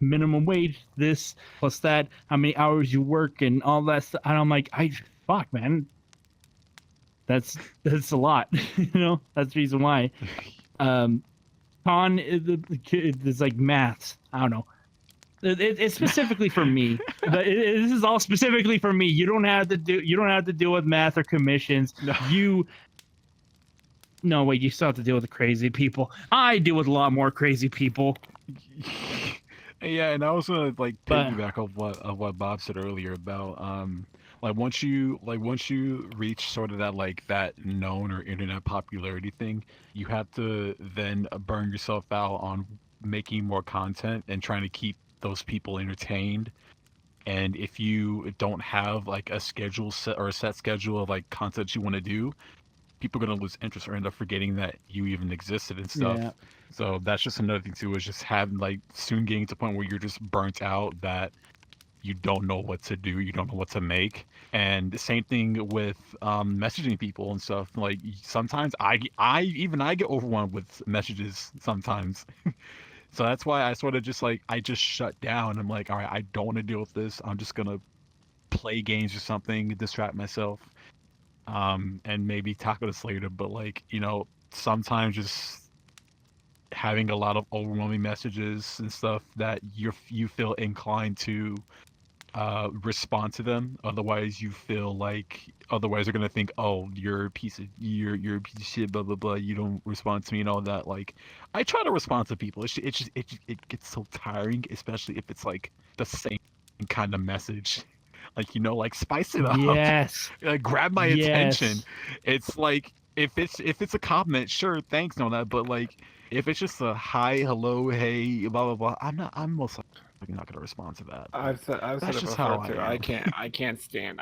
minimum wage, this plus that, how many hours you work and all that stuff, and I'm like, fuck, man, that's a lot. You know, that's the reason why. Um, con is like maths. I don't know. It's specifically for me. This is all specifically for me. You don't have to deal with math or commissions. No. No, wait, you still have to deal with the crazy people. I deal with a lot more crazy people. Yeah, and I was gonna like But- piggyback of what Bob said earlier about like once you reach sort of that known or internet popularity thing, you have to then burn yourself out on making more content and trying to keep those people entertained. And if you don't have like a set schedule of like content you want to do, people are gonna lose interest or end up forgetting that you even existed and stuff. Yeah. So that's just another thing too, is just having like soon getting to a point where you're just burnt out, that you don't know what to do, you don't know what to make. And the same thing with messaging people and stuff. Like sometimes I get overwhelmed with messages sometimes. So that's why I sort of just like I just shut down. I'm like, all right, I don't want to deal with this. I'm just gonna play games or something, distract myself, and maybe tackle this later. But like, you know, sometimes just having a lot of overwhelming messages and stuff that you feel inclined to respond to them. Otherwise they're gonna think, oh, you're a piece of shit, blah blah blah. You don't respond to me and all that. Like, I try to respond to people. It gets so tiring, especially if it's like the same kind of message. Like, you know, like spice it up. Yes. Like, grab my Yes. attention. It's like if it's a compliment, sure, thanks and all that. But like, if it's just a hi, hello, hey, blah blah blah, I'm most likely not gonna respond to that. I've said That's it just before how I too. am. I can't stand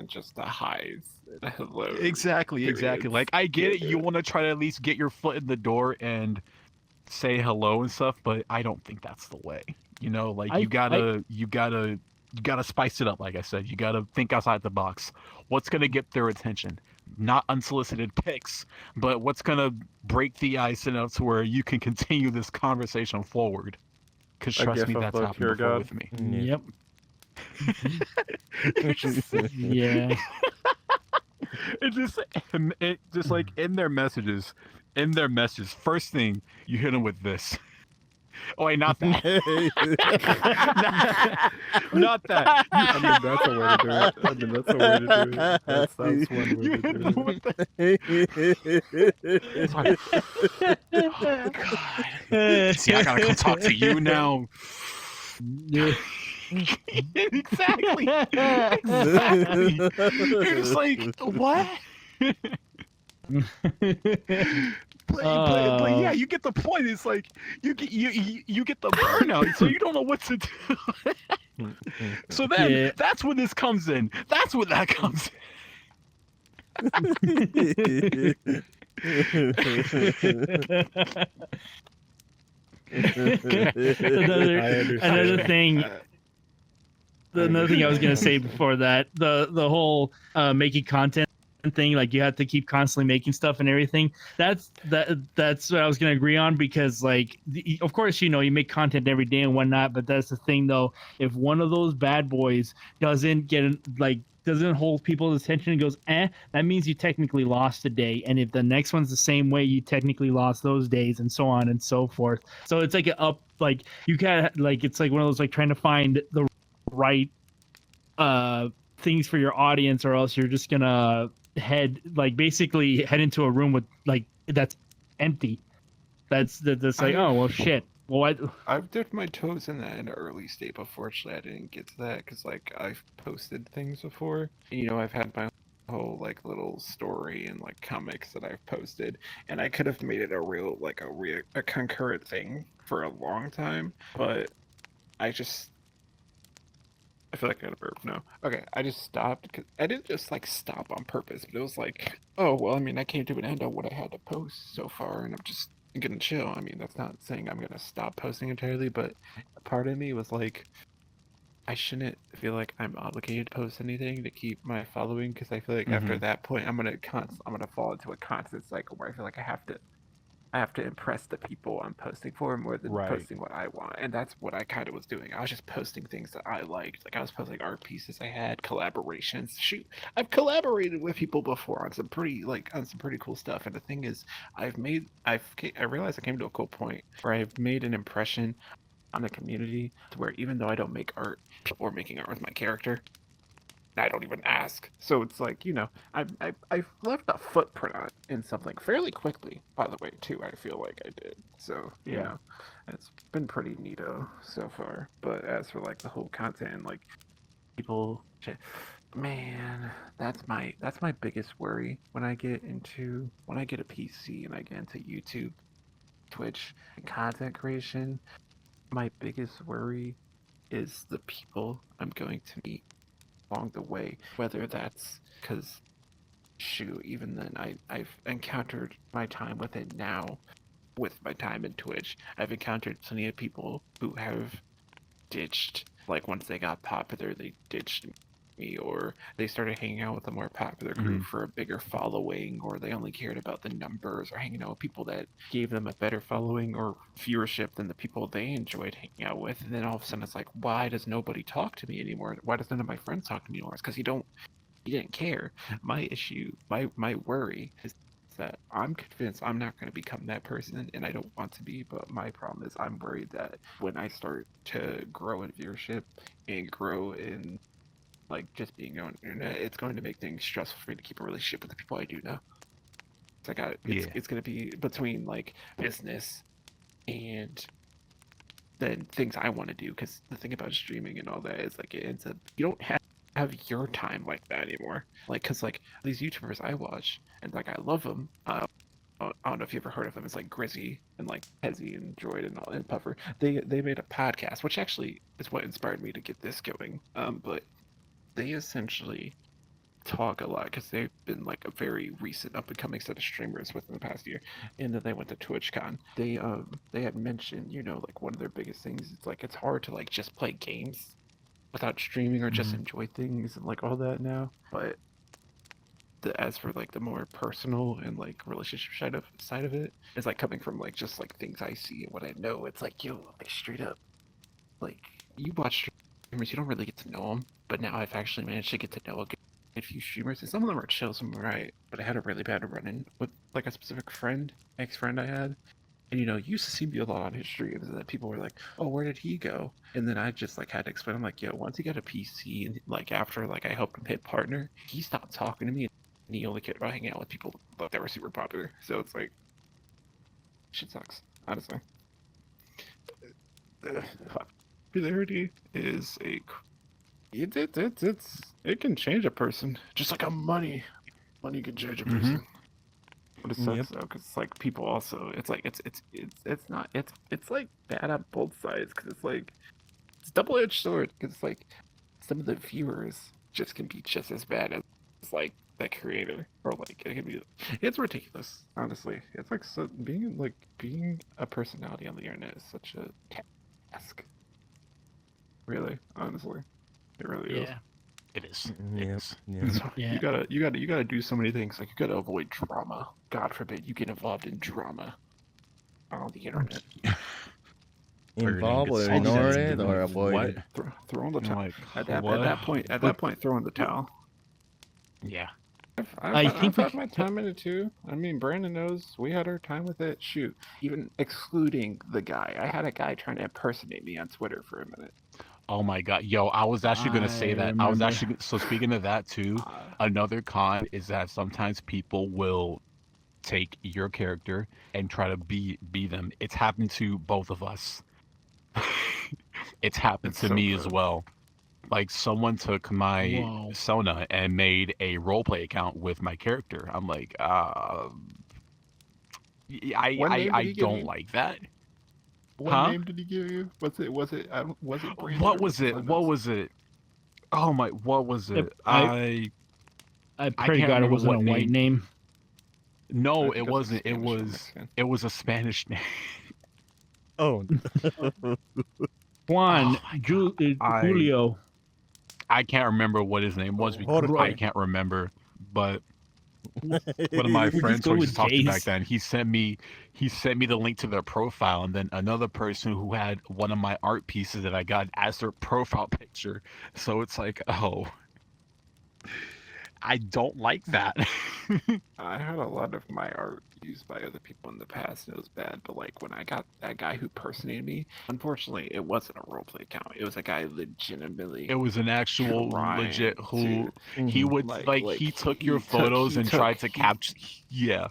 just the highs and hellos. Exactly. Periods. Like, I get it. Yeah. You want to try to at least get your foot in the door and say hello and stuff, but I don't think that's the way. Like, I you gotta spice it up. Like I said, you gotta think outside the box. What's gonna get their attention? Not unsolicited pics, but what's gonna break the ice enough to where you can continue this conversation forward. Because A trust gif me, of that's the happened pure before god. with me. Yep. It's just, Yeah. it just like in their messages, first thing you hit them with this. Oh wait, not that. not that. I mean, that's a way to do it. I mean, that's a way to do it. That's one way You to hit do them it. with that. It's like, oh god. See, I gotta come talk to you now. Exactly. Exactly. You're just like, what? But yeah, you get the point. It's like you get the burnout, so you don't know what to do. So then Yeah. that's when this comes in. That's when that comes Another thing. Another thing I was gonna say before that, the whole making content thing, like you have to keep constantly making stuff and everything. That's what I was gonna agree on, because like of course you make content every day and whatnot, but that's the thing though. If one of those bad boys doesn't hold people's attention and goes, that means you technically lost a day. And if the next one's the same way, you technically lost those days, and so on and so forth. So it's like you gotta, like, it's like one of those, like, trying to find the right things for your audience, or else you're just gonna basically head into a room with, like, that's empty. That's like, oh well, shit. Well, I've dipped my toes in that in an early state, but fortunately I didn't get to that because, like, I've posted things before. I've had my whole, like, little story and, like, comics that I've posted, and I could have made it a concurrent thing for a long time, but I feel like I got a burp. No. Okay, I just stopped because I didn't just, like, stop on purpose, but it was like, oh well, I mean, I came to an end on what I had to post so far, and I'm just gonna chill. I mean, that's not saying I'm gonna stop posting entirely, but a part of me was like, I shouldn't feel like I'm obligated to post anything to keep my following, because I feel like after that point, I'm gonna fall into a constant cycle where I feel like I have to impress the people I'm posting for more than Right. posting what I want. And that's what I kind of was doing. I was just posting things that I liked. Like, I was posting art pieces I had, collaborations. Shoot, I've collaborated with people before on some pretty cool stuff. And the thing is, I realized I came to a cool point where I've made an impression on the community to where, even though I don't make art, people are making art with my character. I don't even ask. So it's like, I've left a footprint in something fairly quickly, by the way, too. I feel like I did. So, it's been pretty neato so far. But as for, like, the whole content, like, people, man, that's my biggest worry when I get a PC and I get into YouTube, Twitch, and content creation. My biggest worry is the people I'm going to meet along the way, whether that's because, shoot, even then I've encountered my time with it now, with my time in Twitch. I've encountered plenty of people who have ditched, like, once they got popular, they ditched me, or they started hanging out with a more popular group for a bigger following, or they only cared about the numbers, or hanging out with people that gave them a better following or viewership than the people they enjoyed hanging out with. And then all of a sudden it's like, why does nobody talk to me anymore? Why does none of my friends talk to me anymore? It's because you didn't care. My issue, my worry is that I'm convinced I'm not going to become that person, and I don't want to be, but my problem is I'm worried that when I start to grow in viewership and grow in, like, just being on the internet, it's going to make things stressful for me to keep a relationship with the people I do know. It's going to be between, like, business and then things I want to do, because the thing about streaming and all that is, like, it ends up, you don't have have your time like that anymore. Like, cause like these YouTubers I watch and like I love them. I don't know if you ever heard of them. It's like Grizzy and like Hezzy and Droid and all and Puffer. They made a podcast, which actually is what inspired me to get this going. But they essentially talk a lot because they've been like a very recent up and coming set of streamers within the past year, and then they went to TwitchCon. They had mentioned, you know, like one of their biggest things. It's like it's hard to like just play games without streaming or just enjoy things and like all that now. But as for like the more personal and like relationship side of it, it's like coming from like just like things I see and what I know. It's like, yo, like straight up, like you watch streamers, you don't really get to know them, but now I've actually managed to get to know a few streamers, and some of them are chill, some are right. But I had a really bad run-in with like a specific ex-friend I had. And you know, you used to see me a lot on his streams, and then people were like, "Oh, where did he go?" And then I just like had to explain. I'm like, "Yo, once he got a PC, and like after like I helped him hit partner, he stopped talking to me, and he only cared about hanging out with people that were super popular." So it's like, shit sucks, honestly. Popularity is it can change a person, just like money can change a person. But it sucks though, because like people also, it's like it's not it's like bad on both sides, because it's like it's double-edged sword, because like some of the viewers just can be just as bad as like that creator, or like it can be, it's ridiculous, honestly. It's like so being a personality on the internet is such a task, really, honestly. It really is. It is. Yeah. You gotta do so many things. Like you gotta avoid drama. God forbid you get involved in drama on the internet. Involve or ignore it or avoid it. Throw in the towel. Like, At that point, throw in the towel. Yeah. I've had my time in it too. I mean, Brandon knows we had our time with it. Shoot, even excluding the guy, I had a guy trying to impersonate me on Twitter for a minute. Oh my god, yo! I was actually gonna say that. I was actually so speaking of that too. Another con is that sometimes people will take your character and try to be them. It's happened to both of us. It's happened to me as well. Like someone took my Sona and made a roleplay account with my character. I'm like, I don't like that. What name did he give you? Was it Brandon? What was it? Oh my, what was it? I pray to God it wasn't a white name. No, it wasn't. It was a Spanish name. Oh. Juan, Julio. I can't remember what his name was because I can't remember, but one of my friends who I used to talk to back then, he sent me the link to their profile, and then another person who had one of my art pieces that I got as their profile picture. So it's like, oh, I don't like that. I had a lot of my art used by other people in the past, and it was bad. But like when I got that guy who impersonated me, unfortunately, it wasn't a roleplay account. It was a guy legitimately. It was an actual legit who he would he took your photos and tried to capture. Yeah.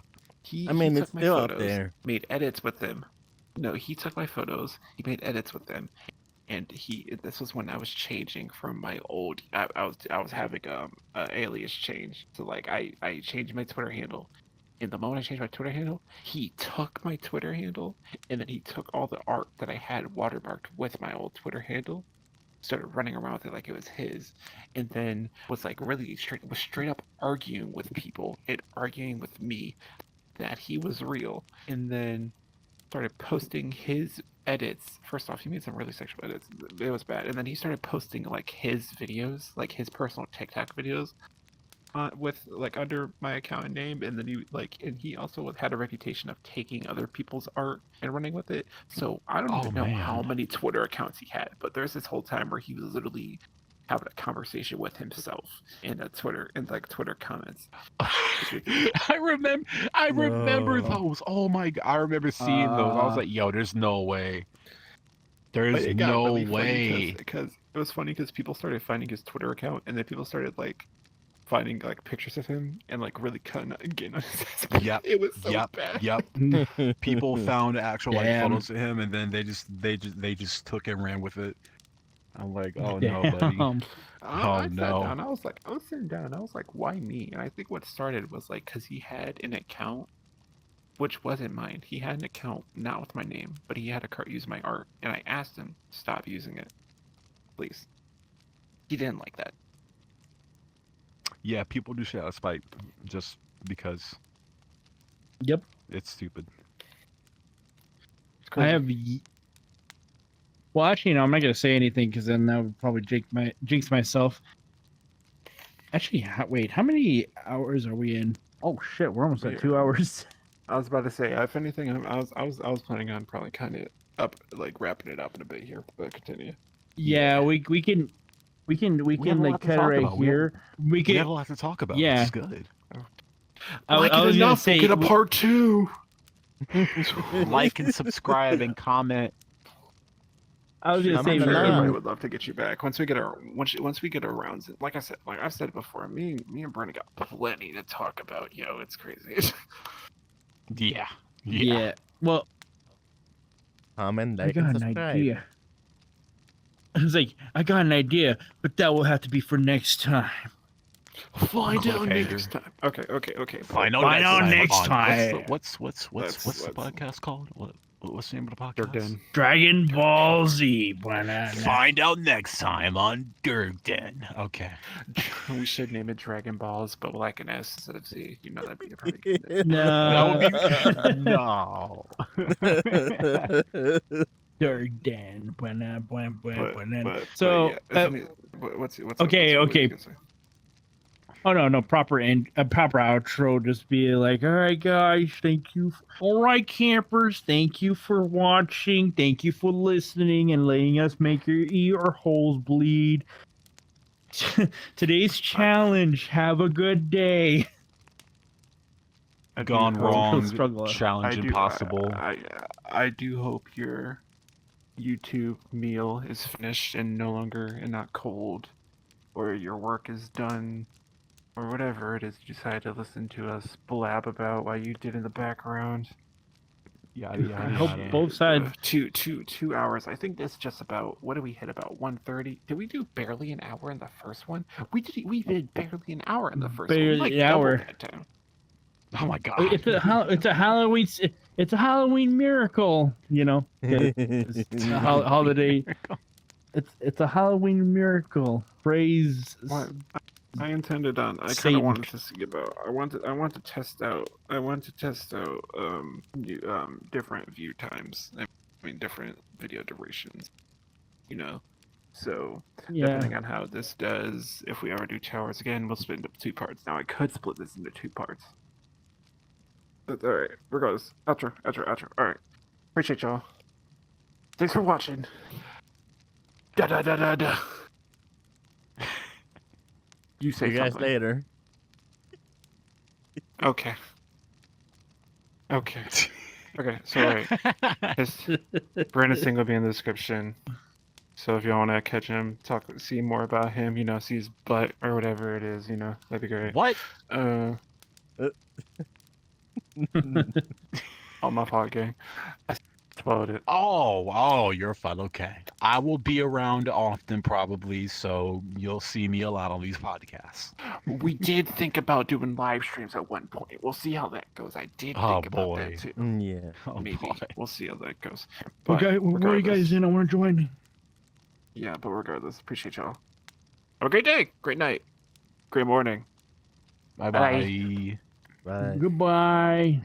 I mean, it's still up there. Made edits with them. No, he took my photos. He made edits with them. And this was when I was changing from my old. I was having alias change. So like I changed my Twitter handle. And the moment I changed my Twitter handle, he took my Twitter handle, and then he took all the art that I had watermarked with my old Twitter handle, started running around with it like it was his, and then was like really straight up arguing with people and arguing with me that he was real, and then started posting his edits. First off, he made some really sexual edits. It was bad. And then he started posting like his videos, like his personal TikTok videos, with like under my account and name. And then he also had a reputation of taking other people's art and running with it. So I don't even know how many Twitter accounts he had, but there's this whole time where he was literally having a conversation with himself in Twitter comments. I remember those. Oh my god, I remember seeing those. I was like, yo, there's no way. There's no way. Because it was funny because people started finding his Twitter account, and then people started like finding like pictures of him and like really cutting again on his. Yep. It was so bad. Yep. People found actual like photos of him, and then they just took and ran with it. I'm like, oh no, buddy. Damn. Oh, I sat no. down. I was sitting down. I was like, why me? And I think what started was like, because he had an account, which wasn't mine. He had an account not with my name, but he had a card use my art, and I asked him stop using it, please. He didn't like that. Yeah, people do shit out of spite just because Yep. it's stupid. It's I crazy. have. Well, actually, no, I'm not gonna say anything because then that would probably jinx myself. Actually, wait, how many hours are we in? Oh shit, we're almost at 2 hours. I was about to say, if anything, I was planning on probably kind of wrapping it up in a bit here, but continue. Yeah, we can have a like lot to cut it talk right about. here. We We can. have a lot to talk about. Yeah. It's good. I was gonna say We'll get a part 2. Like and subscribe and comment. I was gonna I'm say in the we lab. everybody can. would love to get you back once we get our rounds. Like I said, like I've said before, me and Brennan got plenty to talk about. Yo, it's crazy. Yeah. Yeah. Well, Comment, I like, got and an subscribe. idea. I was like, I got an idea, but that will have to be for next time. Find out Cliffhanger. next time. Okay. Find out Find out next on- time. What's the Let's- podcast called? What's the name of the podcast? Derg Den. Dragon Ball Z. Banana. Find out next time on Derg Den. Okay. We should name it Dragon Balls, but with like an S instead of Z. You know that'd be a pretty good name. No. No. Derg Den. Banana. But So, yeah, what's okay, what were you okay. gonna say? Oh no, proper proper outro. Just be like, all right, guys, thank you. All right, campers, thank you for watching. Thank you for listening and letting us make your ear holes bleed. Today's challenge. Have a good day. Gone hope- wrong. Struggle. Challenge impossible. I do hope your YouTube meal is finished and no longer and not cold, or your work is done, or whatever it is you decide to listen to us blab about while you did in the background. Yada yada. I hope yada. both sides. 2 hours. I think that's just about. What did we hit? About 1:30. Did we do barely an hour in the first one? We did barely an hour in the first one. We, Barely like, an doubled hour. that time. Oh my god. It's a Halloween. It's a Halloween miracle. You know, it's a holiday. It's a Halloween miracle. Praise. What? I intended on. I kind Satan. of wanted to see about. I want to test out. Different view times. I mean, different video durations. You know, so Yeah. depending on how this does, if we ever do towers again, we'll split it into 2 parts. Now I could split this into 2 parts. But all right, regardless. Outro. All right, appreciate y'all. Thanks for watching. Da da da da da. You say See you guys something. later. Okay. So wait, Brandon's thing will be in the description. So if you want to catch him, see more about him, see his butt or whatever it is, that'd be great. What? On my fault, gang. I swallowed it. Oh, you're fun. Okay. I will be around often, probably, so you'll see me a lot on these podcasts. We did think about doing live streams at one point. We'll see how that goes. I did think about that too. Yeah. Oh, Maybe. boy. We'll see how that goes. Okay, where are you guys in? I want to join. Yeah, but regardless, appreciate y'all. Have a great day, great night, great morning. Bye-bye. Bye. Goodbye.